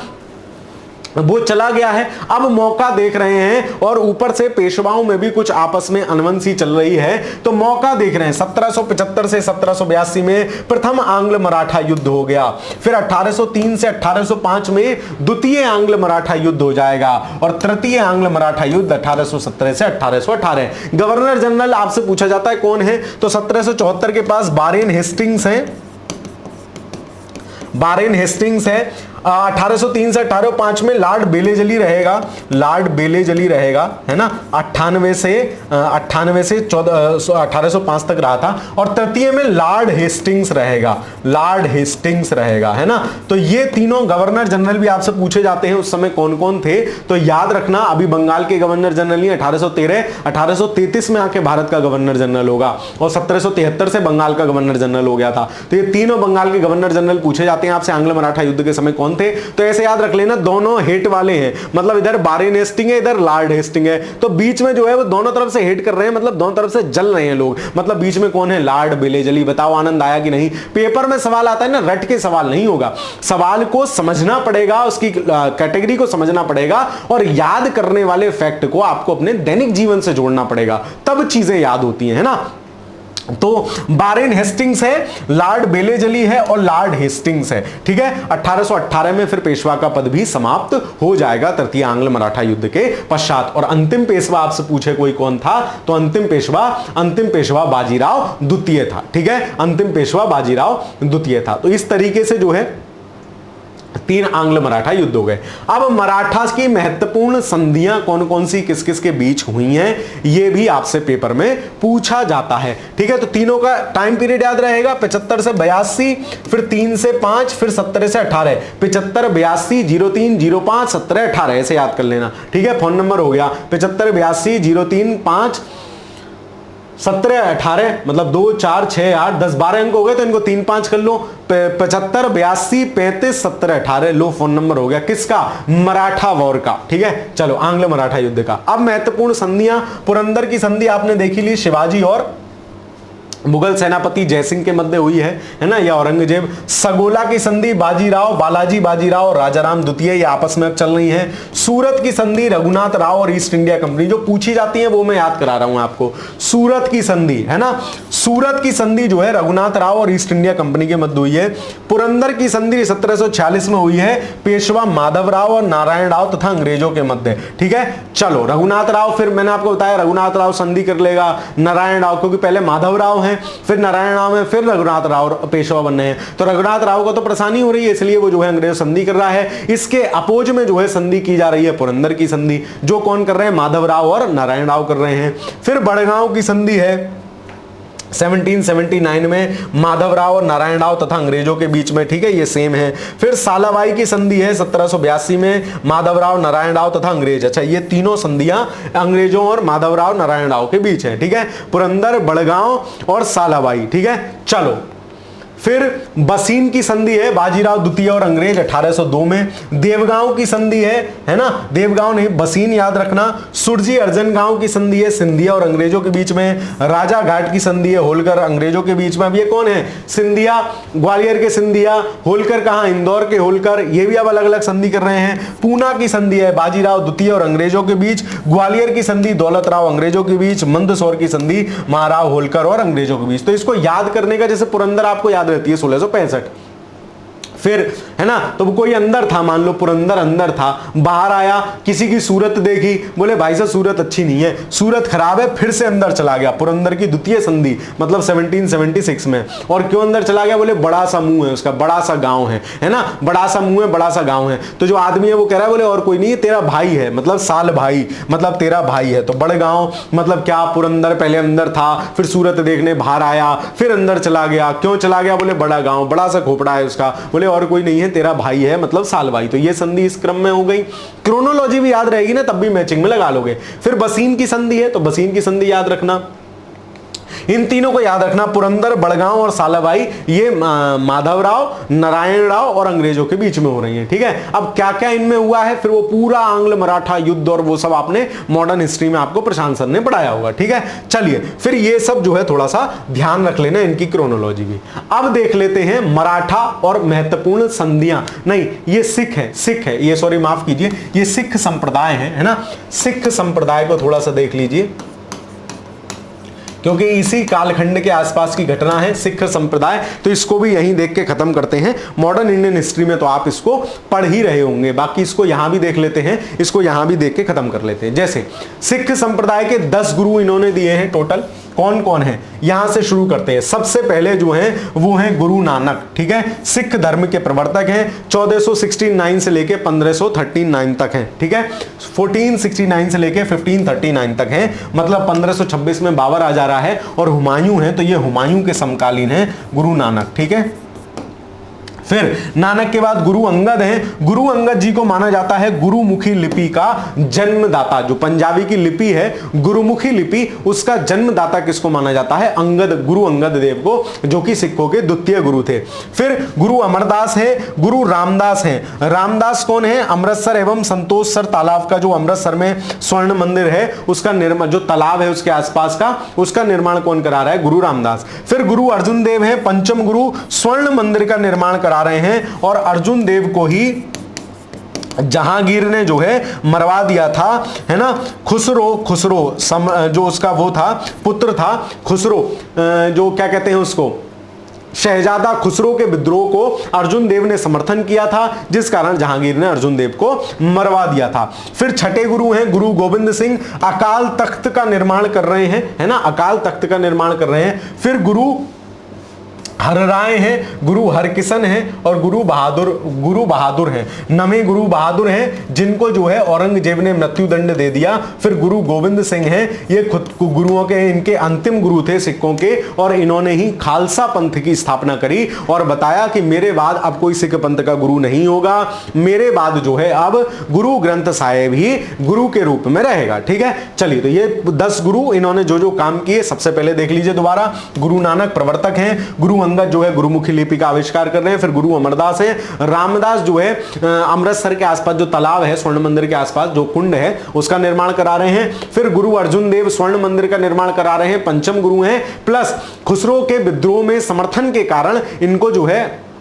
S1: वो चला गया है। अब मौका देख रहे हैं और ऊपर से पेशवाओं में भी कुछ आपस में अनबन सी चल रही है, तो मौका देख रहे हैं। 1775 से 1782 में प्रथम आंग्ल मराठा युद्ध हो गया, फिर 1803 से 1805 में द्वितीय आंग्ल मराठा युद्ध हो जाएगा और तृतीय आंग्ल मराठा युद्ध 1817 से 1818। गवर्नर जनरल आपसे पूछा जाता है कौन है, तो 1774 के पास वारेन हेस्टिंग्स है, वारेन हेस्टिंग्स है। 1803 से 1805 में लॉर्ड बेलेजली रहेगा, लॉर्ड बेलेजली रहेगा, है ना। 98 से 1805 तक रहा था। और तृतीय में लॉर्ड हेस्टिंग्स रहेगा, लॉर्ड हेस्टिंग्स रहेगा, है ना। तो ये तीनों गवर्नर जनरल भी आपसे पूछे जाते हैं उस समय कौन कौन थे, तो याद रखना। अभी बंगाल के गवर्नर जनरल नहीं, 1813 1833 में आके भारत का गवर्नर जनरल होगा और 1773 से बंगाल का गवर्नर जनरल हो गया था। तो ये तीनों बंगाल के गवर्नर जनरल पूछे जाते हैं आपसे आंग्ल मराठा युद्ध के समय कौन थे। तो ऐसे याद रख लेना, दोनों हेट वाले हैं, मतलब इधर वारेन हेस्टिंग है, इधर लॉर्ड हेस्टिंग है, तो बीच में जो है वो दोनों तरफ से हेट कर रहे हैं, मतलब दोनों तरफ से जल रहे हैं लोग। मतलब बीच में कौन है, लॉर्ड बेलेजली। बताओ आनंद आया कि नहीं। पेपर में सवाल आता है ना, रट के सवाल नहीं होगा, सवाल को समझना पड़ेगा, उसकी कैटेगरी को समझना पड़ेगा और याद करने वाले फैक्ट को आपको अपने दैनिक जीवन से जोड़ना पड़ेगा, तब चीजें याद होती हैं, है ना। तो वारेन हेस्टिंग्स है, लॉर्ड बेलेजली है और लॉर्ड हेस्टिंग्स है। ठीक है, 1818 में फिर पेशवा का पद भी समाप्त हो जाएगा तृतीय आंग्ल मराठा युद्ध के पश्चात। और अंतिम पेशवा आपसे पूछे कोई कौन था, तो अंतिम पेशवा बाजीराव द्वितीय था। ठीक है, अंतिम पेशवा बाजीराव द्वितीय था। तो इस तरीके से जो है 3 आंग्ल मराठा युद्ध हो गए। अब मराठा की महत्वपूर्ण संधियां कौन कौन सी किस किस के बीच हुई हैं, यह भी आपसे पेपर में पूछा जाता है। ठीक है, तो तीनों का टाइम पीरियड याद रहेगा, 75 से 82, फिर 3 से 5, फिर 17 से 18। 75, 82, 03, 05, 17, 18 ऐसे याद कर लेना। ठीक है, फोन नंबर हो गया 75, 82, 03, 5, 17, 18, मतलब 2, 4, 6, 8, 10, 12 अंक हो गए, तो इनको 3, 5 कर लो। 75, 82, 35, 17, 18 लो फोन नंबर हो गया किसका, मराठा वॉर का। ठीक है, चलो आंग्ल मराठा युद्ध का। अब महत्वपूर्ण संधियां, पुरंदर की संधि आपने देखी ली, शिवाजी और मुगल सेनापति जयसिंह के मध्य हुई है ना, या औरंगजेब। सगोला की संधि बाजीराव, बालाजी बाजीराव और राजाराम द्वितीय, ये आपस में चल रही है। सूरत की संधि रघुनाथ राव और ईस्ट इंडिया कंपनी, जो पूछी जाती है वो मैं याद करा रहा हूं आपको। सूरत की संधि, है ना, सूरत की संधि जो है रघुनाथ राव और ईस्ट इंडिया कंपनी के मध्य हुई है। पुरंदर की संधि 1746 में हुई है, पेशवा माधव राव और नारायण राव तथा अंग्रेजों के मध्य। ठीक है, चलो रघुनाथ राव, फिर मैंने आपको बताया रघुनाथ राव संधि कर लेगा, नारायण राव, क्योंकि पहले माधव राव है, फिर नारायण राव है, फिर रघुनाथ राव पेशवा बनने हैं। तो रघुनाथ राव को तो परेशानी हो रही है, इसलिए वो जो है अंग्रेज संधि कर रहा है। इसके अपोज में जो है संधि की जा रही है पुरंदर की संधि, जो कौन कर रहे हैं, माधव राव और नारायण राव कर रहे हैं। फिर बड़गांव की संधि है 1779 में माधवराव और नारायण राव तथा अंग्रेजों के बीच में, ठीक है, ये सेम है। फिर सालाबाई की संधि है 1782 में, माधवराव, नारायण राव तथा अंग्रेज। अच्छा, ये तीनों संधियां अंग्रेजों और माधवराव नारायण राव के बीच है, ठीक है, पुरंदर, बड़गांव और सालाबाई, ठीक है। चलो, फिर बसीन की संधि है बाजीराव द्वितीय और अंग्रेज 1802 में। देवगांव की संधि है ना, देवगांव नहीं बसीन याद रखना। सुरजी अर्जन गांव की संधि है सिंधिया और अंग्रेजों के बीच में। राजा घाट की संधि है होलकर अंग्रेजों के बीच में। अब ये कौन है? सिंधिया, ग्वालियर के सिंधिया, होलकर कहां? इंदौर के होलकर, ये भी अब अलग अलग संधि कर रहे हैं। पूना की संधि है बाजीराव द्वितीय और अंग्रेजों के बीच। ग्वालियर की संधि दौलत राव अंग्रेजों के बीच। मंदसौर की संधि महाराव होलकर और अंग्रेजों के बीच। तो इसको याद करने का, जैसे पुरंदर आपको याद रहती है 1665। फिर है ना, तो कोई अंदर था, मान लो पुरंदर अंदर था, बाहर आया, किसी की सूरत देखी, बोले भाई साहब सूरत अच्छी नहीं है, सूरत खराब है, फिर से अंदर चला गया। पुरंदर की द्वितीय संधि मतलब 1776 में। और क्यों अंदर चला गया? बोले बड़ा सा मुंह है उसका, बड़ा सा गांव है ना, बड़ा सा मुंह है, बड़ा सा गांव है। तो जो आदमी है वो कह रहा है, बोले और कोई नहीं, तेरा भाई है, मतलब साल भाई, मतलब तेरा भाई है। तो बड़गांव मतलब क्या? पुरंदर पहले अंदर था, फिर सूरत देखने बाहर आया, फिर अंदर चला गया। क्यों चला गया? बोले बड़ा गांव, बड़ा सा खोपड़ा है उसका, बोले और कोई नहीं है, तेरा भाई है, मतलब साल भाई। तो ये संधि इस क्रम में हो गई। क्रोनोलॉजी भी याद रहेगी ना, तब भी मैचिंग में लगा लोगे। फिर बसीन की संधि है, तो बसीन की संधि याद रखना। इन तीनों को याद रखना, पुरंदर, बड़गांव और सालाबाई, ये माधवराव, नारायण राव और अंग्रेजों के बीच में हो रही है, ठीक है। अब क्या क्या इनमें हुआ है, फिर वो पूरा आंग्ल मराठा युद्ध और वो सब आपने मॉडर्न हिस्ट्री में आपको प्रशांत सर ने पढ़ाया होगा, ठीक है। चलिए, फिर ये सब जो है थोड़ा सा ध्यान रख लेना, इनकी क्रोनोलॉजी भी। अब देख लेते हैं मराठा और महत्वपूर्ण संधियां। नहीं, ये सिख है, ये सॉरी माफ कीजिए, ये सिख संप्रदाय है ना। सिख संप्रदाय को थोड़ा सा देख लीजिए, क्योंकि इसी कालखंड के आसपास की घटना है सिख संप्रदाय। तो इसको भी यहीं देख के खत्म करते हैं। मॉडर्न इंडियन हिस्ट्री में तो आप इसको पढ़ ही रहे होंगे, बाकी इसको यहां भी देख लेते हैं, इसको यहां भी देख के खत्म कर लेते हैं। जैसे सिख संप्रदाय के 10 गुरु इन्होंने दिए हैं टोटल। कौन कौन है? यहां से शुरू करते हैं। सबसे पहले जो है वो है गुरु नानक, ठीक है, सिख धर्म के प्रवर्तक हैं। 1469 से लेके 1539 तक हैं, ठीक है। 1469 से लेके 1539 तक हैं, मतलब 1526 में बाबर आ जा रहा है। और हुमायूं है, तो ये हुमायूं के समकालीन है गुरु नानक, ठीक है। फिर नानक के बाद गुरु अंगद हैं। गुरु अंगद जी को माना जाता है गुरुमुखी लिपि का जन्मदाता। जो पंजाबी की लिपि है गुरुमुखी लिपि, उसका जन्मदाता किसको माना जाता है? अंगद, गुरु अंगद देव को, जो कि सिखों के द्वितीय गुरु थे। फिर गुरु अमरदास है, गुरु रामदास हैं। रामदास कौन है? अमृतसर एवं संतोषसर तालाब का, जो अमृतसर में स्वर्ण मंदिर है उसका निर्माण, जो तालाब है उसके आसपास का, उसका निर्माण कौन करा रहा है? गुरु रामदास। फिर गुरु अर्जुन देव है, पंचम गुरु, स्वर्ण मंदिर का निर्माण करा रहे हैं। और अर्जुन देव को ही जहांगीर ने जो है मरवा दिया था, है ना। खुसरो जो उसका वो था, पुत्र था खुसरो, जो क्या कहते हैं उसको, शहजादा खुसरो के विद्रोह को अर्जुन देव ने समर्थन किया था, जिस कारण जहांगीर ने अर्जुन देव को मरवा दिया था। फिर छठे गुरु हैं गुरु गोविंद सिंह, अकाल तख्त का निर्माण कर रहे हैं, है ना, अकाल तख्त का निर्माण कर रहे हैं। फिर गुरु हरराय हैं, गुरु हरकिशन हैं और गुरु बहादुर हैं। नवे गुरु बहादुर हैं, जिनको जो है औरंगजेब ने मृत्युदंड दे दिया। फिर गुरु गोविंद सिंह हैं, ये खुद गुरुओं के, इनके अंतिम गुरु थे सिखों के, और इन्होंने ही खालसा पंथ की स्थापना करी और बताया कि मेरे बाद अब कोई सिख पंथ का गुरु नहीं होगा, मेरे बाद जो है अब गुरु ग्रंथ साहिब ही गुरु के रूप में रहेगा, ठीक है। चलिए, तो ये 10 गुरु इन्होंने जो जो काम किए, सबसे पहले देख लीजिए दोबारा। गुरु नानक प्रवर्तक हैं, गुरु अंगद जो है गुरुमुखी लिपि का आविष्कार कर रहे हैं। फिर गुरु अमरदास है, रामदास जो है अमृतसर के आसपास जो तालाब है, स्वर्ण मंदिर के आसपास जो कुंड है, उसका निर्माण करा रहे हैं। फिर गुरु अर्जुन देव स्वर्ण मंदिर का निर्माण करा रहे हैं, पंचम गुरु हैं। प्लस खुसरो के विद्रोह में समर्थन के कारण इनको जो है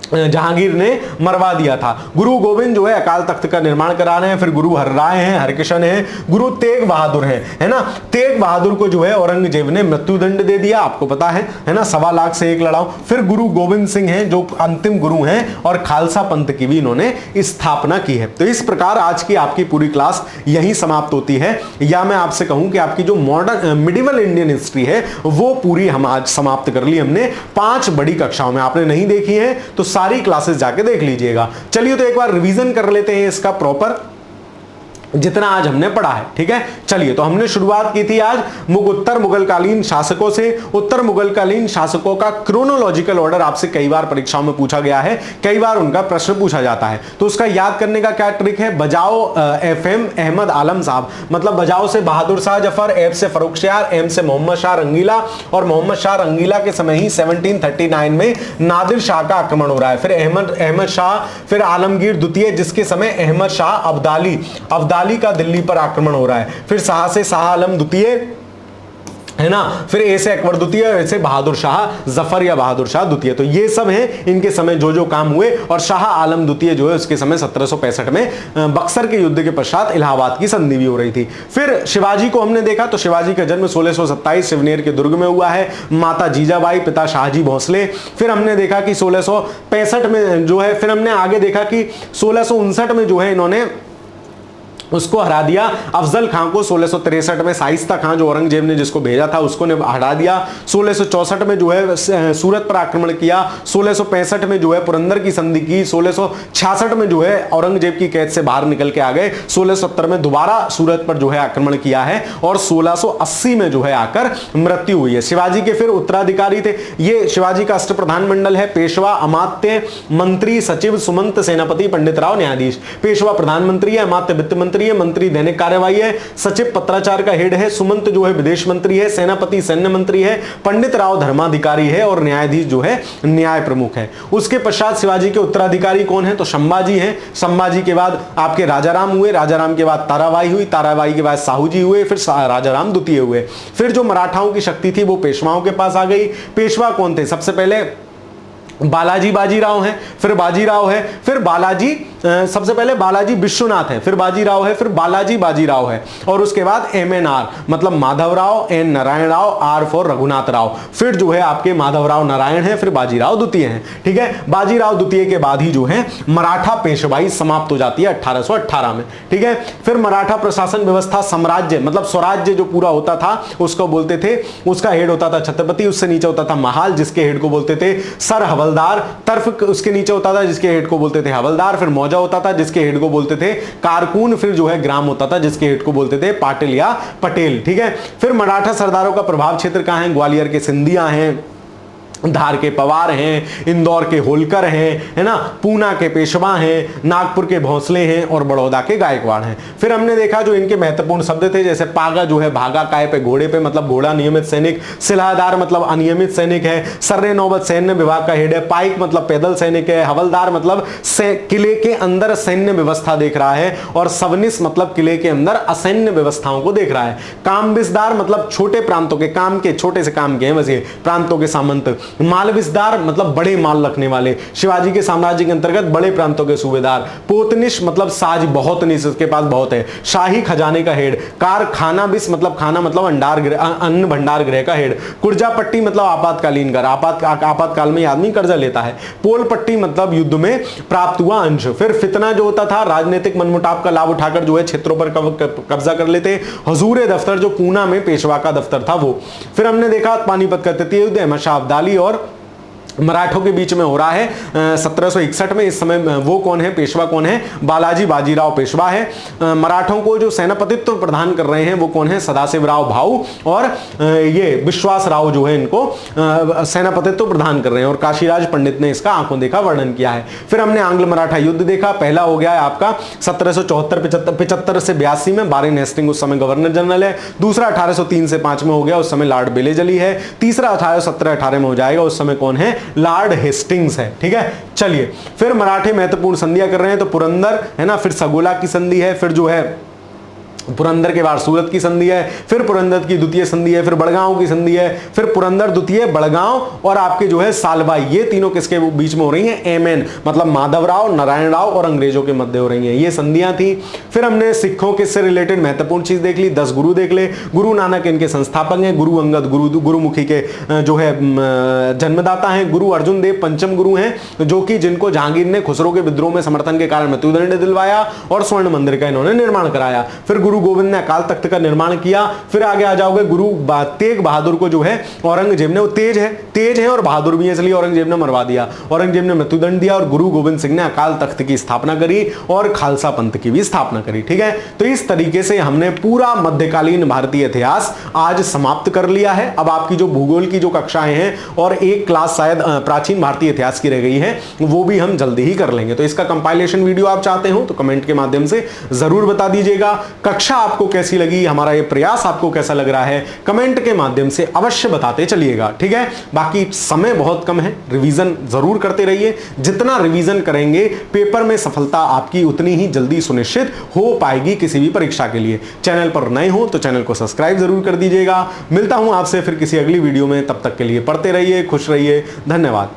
S1: जहांगीर ने मरवा दिया था। गुरु गोविंद जो है अकाल तख्त का निर्माण करा रहे हैं। फिर गुरु हरराय हैं, हरकिशन हैं, गुरु तेग बहादुर हैं, है ना। तेग बहादुर को जो है औरंगजेब ने मृत्युदंड दे दिया, आपको पता है ना, 1.25 लाख से 1 लड़ाओ। फिर गुरु गोविंद सिंह हैं, जो अंतिम गुरु हैं, और खालसा पंथ की भी इन्होंने स्थापना की है। तो इस प्रकार आज की आपकी पूरी क्लास यहीं समाप्त होती है, या मैं आपसे कहूं कि आपकी जो मॉडर्न मिडिवल इंडियन हिस्ट्री है वो पूरी हम आज समाप्त कर ली हमने 5 बड़ी कक्षाओं में। आपने नहीं देखी है तो सारी क्लासेस जाके देख लीजिएगा। चलिए, तो एक बार रिवीजन कर लेते हैं इसका प्रॉपर। जितना आज हमने पढ़ा है। ठीक है, चलिए, तो हमने शुरुआत की थी आज उत्तर मुगलकालीन शासकों से। उत्तर मुगलकालीन शासकों का क्रोनोलॉजिकल ऑर्डर आपसे कई बार परीक्षाओं में पूछा गया है, कई बार उनका प्रश्न पूछा जाता है, तो उसका याद करने का क्या ट्रिक है? बजाओ FM अहमद आलम साहब, मतलब बजाओ से बहादुर शाह जफर, एफ से फर्रुखसियार, एम से मोहम्मद शाह रंगीला, और मोहम्मद शाह रंगीला के समय ही 1739 में नादिर शाह का आक्रमण हो रहा है। फिर अहमद शाह, फिर आलमगीर द्वितीय, जिसके समय अहमद शाह अब्दाली का दिल्ली पर आक्रमण हो रहा है। फिर शाह से शाह आलम द्वितीय, है ना, फिर ए से अकबर द्वितीय, ऐसे बहादुर शाह जफर या बहादुर शाह द्वितीय। तो ये सब हैं इनके समय जो जो काम हुए। और शाह आलम द्वितीय जो है उसके समय 1765 में बक्सर के युद्ध के पश्चात इलाहाबाद की संधि भी हो रही थी। फिर शिवाजी को हमने देखा, तो शिवाजी का जन्म 1627 शिवनेर के दुर्ग में हुआ है। माता जीजाबाई, पिता शाहजी भोसले। फिर हमने देखा कि 1665 में जो है, फिर हमने आगे देखा कि 1659 में जो है इन्होंने उसको हरा दिया, अफजल खां को। 1663 में शाइस्ता खां जो औरंगजेब ने जिसको भेजा था उसको ने हटा दिया। 1664 में जो है सूरत पर आक्रमण किया। 1665 में जो है पुरंदर की संधि की। 1666 में जो है औरंगजेब की कैद से बाहर निकल के आ गए। 1670 में दोबारा सूरत पर जो है आक्रमण किया है, और 1680 में जो है आकर मृत्यु हुई है। शिवाजी के फिर उत्तराधिकारी थे, ये शिवाजी का अष्टप्रधान मंडल है: पेशवा, अमात्य, मंत्री, सचिव, सुमंत, सेनापति, पंडित राव, न्यायाधीश। पेशवा प्रधानमंत्री है, अमात्य वित्त मंत्री दैनिक कार्यवाही है, सचिव पत्राचार का हेड है, सुमंत जो है विदेश मंत्री है, सेनापति सैन्य मंत्री है, पंडित राव धर्माधिकारी है, और न्यायाधीश जो है न्याय प्रमुख है। उसके पश्चात शिवाजी के उत्तराधिकारी कौन है? तो संभाजी हैं। संभाजी के बाद आपके राजाराम हुए, राजाराम के बाद ताराबाई हुई, ताराबाई के बाद साहूजी हुए, फिर राजाराम द्वितीय हुए। फिर जो मराठाओं की शक्ति थी वो पेशवाओं के पास आ गई। पेशवा कौन थे? सबसे पहले बालाजी बाजीराव हैं, फिर बाजीराव है, फिर बालाजी, सबसे पहले बालाजी विश्वनाथ है, फिर बाजीराव है, फिर बालाजी बाजीराव है, और उसके बाद MNR मतलब Madhavrao, N Narayan Rao, R for Raghunath Rao. फिर जो है आपके माधवराव नारायण है, फिर बाजीराव द्वितीय हैं। ठीक है, बाजीराव द्वितीय के बाद ही जो है मराठा पेशवाई समाप्त हो जाती है 1818 में। ठीक है, फिर मराठा प्रशासन व्यवस्था, साम्राज्य मतलब स्वराज्य जो पूरा होता था उसको बोलते थे, उसका हेड होता था छत्रपति, उससे नीचे होता था महाल जिसके हेड को बोलते थे सर हवलदार, तर्फ उसके नीचे होता था जिसके हेड को बोलते थे हवलदार, फिर मौजा होता था जिसके हेड को बोलते थे कारकून, फिर जो है ग्राम होता था जिसके हेड को बोलते थे पाटिल या पटेल। ठीक है, फिर मराठा सरदारों का प्रभाव क्षेत्र कहां है? ग्वालियर के सिंधिया हैं, धार के पवार हैं, इंदौर के होलकर हैं, है ना, पूना के पेशवा हैं, नागपुर के भोसले हैं, और बड़ौदा के गायकवाड़ हैं। फिर हमने देखा जो इनके महत्वपूर्ण शब्द थे, जैसे पागा जो है भागा काय पे घोड़े पे मतलब घोड़ा नियमित सैनिक, सिलाहदार मतलब अनियमित सैनिक है, सर्रे नौबत सैन्य विभाग का हेड है, पाइक मतलब पैदल सैनिक है, हवलदार मतलब किले के अंदर सैन्य व्यवस्था देख रहा है, और सवनिस मतलब किले के अंदर असैन्य व्यवस्थाओं को देख रहा है, कामबिसदार मतलब छोटे प्रांतों के काम के, छोटे से काम के हैं वैसे प्रांतों के सामंत, मालविसदार मतलब बड़े माल रखने वाले, शिवाजी के साम्राज्य के अंतर्गत बड़े प्रांतों के सूबेदार, पोतनिश मतलब साज बहुत निश, उसके पास बहुत है, शाही खजाने का हेड, कारखाना बिस मतलब खाना मतलब अन्न भंडार गृह का हेड, कुर्जा पट्टी मतलब आपातकालीन कर, आपातकाल में आदमी कर्जा लेता है, पोल पट्टी मतलब युद्ध में प्राप्त हुआ अंश। फिर फितना जो होता था राजनीतिक मनमुटाव का लाभ उठाकर जो है क्षेत्रों पर कब्जा कर लेते, हुजूर दफ्तर जो पूना में पेशवा का दफ्तर था वो। फिर हमने देखा पानीपत का तृतीय युद्ध अहमद शाह अब्दाली और मराठों के बीच में हो रहा है 1761 में। इस समय वो कौन है, पेशवा कौन है? बालाजी बाजीराव पेशवा है। मराठों को जो सेनापतित्व प्रदान कर रहे हैं वो कौन है? सदाशिवराव भाऊ और ये विश्वास राव जो है इनको सेनापतित्व प्रदान कर रहे हैं, और काशीराज पंडित ने इसका आंखों देखा वर्णन किया है। फिर हमने आंग्ल मराठा युद्ध देखा, पहला हो गया है आपका 1774-75 से 82 में, बारेन हेस्टिंग उस समय गवर्नर जनरल है। दूसरा 1803 से 5 में हो गया, उस समय लॉर्ड बेलेजली है। तीसरा 1817-18 में हो जाएगा, उस समय कौन है? लॉर्ड हेस्टिंग्स है। ठीक है, चलिए फिर मराठे महत्वपूर्ण संधियां कर रहे हैं, तो पुरंदर है ना, फिर सगोला की संधि है, फिर जो है पुरंदर के बाद सूरत की संधि है, फिर पुरंदर की द्वितीय संधि है, फिर बड़गांव की संधि है, फिर पुरंदर द्वितीय, बड़गांव और आपके जो है सालबाई, ये तीनों किसके बीच में हो रही हैं? MN मतलब माधवराव, नारायण राव और अंग्रेजों के मध्य हो रही हैं, ये संधियां थी। फिर हमने सिखों के से रिलेटेड महत्वपूर्ण चीज देख ली, 10 गुरु देख ले। गुरु नानक इनके संस्थापक हैं, गुरु अंगद गुरुमुखी के जो है जन्मदाता हैं, गुरु अर्जुन देव पंचम गुरु हैं, जो कि जिनको जहांगीर ने खुसरो के विद्रोह में समर्थन के कारण मृत्युदंड दिलवाया और स्वर्ण मंदिर का इन्होंने निर्माण कराया। फिर गुरु गुरु गोविंद ने अकाल तख्त का निर्माण किया। फिर आगे आ जाओगे, गुरु तेग बहादुर को जो है औरंगजेब ने, वो तेज है और बहादुर भी है, इसलिए औरंगजेब ने मरवा दिया, औरंगजेब ने मृत्युदंड दिया और गुरु गोविंद सिंह ने अकाल तख्त की स्थापना करी और खालसा पंथ की भी स्थापना करी। ठीक है, तो इस तरीके से हमने पूरा मध्यकालीन भारतीय इतिहास आज समाप्त कर लिया है। अब आपकी जो भूगोल की जो कक्षाएं हैं और एक क्लास शायद प्राचीन भारतीय इतिहास की रह गई है, वो भी हम जल्दी ही कर लेंगे। तो इसका कंपाइलेशन वीडियो आप चाहते हो तो कमेंट के माध्यम से जरूर बता दीजिएगा। कक्षा आपको कैसी लगी, हमारा ये प्रयास आपको कैसा लग रहा है, कमेंट के माध्यम से अवश्य बताते चलिएगा। ठीक है, बाकी समय बहुत कम है, रिवीजन जरूर करते रहिए। जितना रिवीजन करेंगे पेपर में सफलता आपकी उतनी ही जल्दी सुनिश्चित हो पाएगी किसी भी परीक्षा के लिए। चैनल पर नए हो तो चैनल को सब्सक्राइब जरूर कर दीजिएगा। मिलता हूं आपसे फिर किसी अगली वीडियो में, तब तक के लिए पढ़ते रहिए, खुश रहिए, धन्यवाद।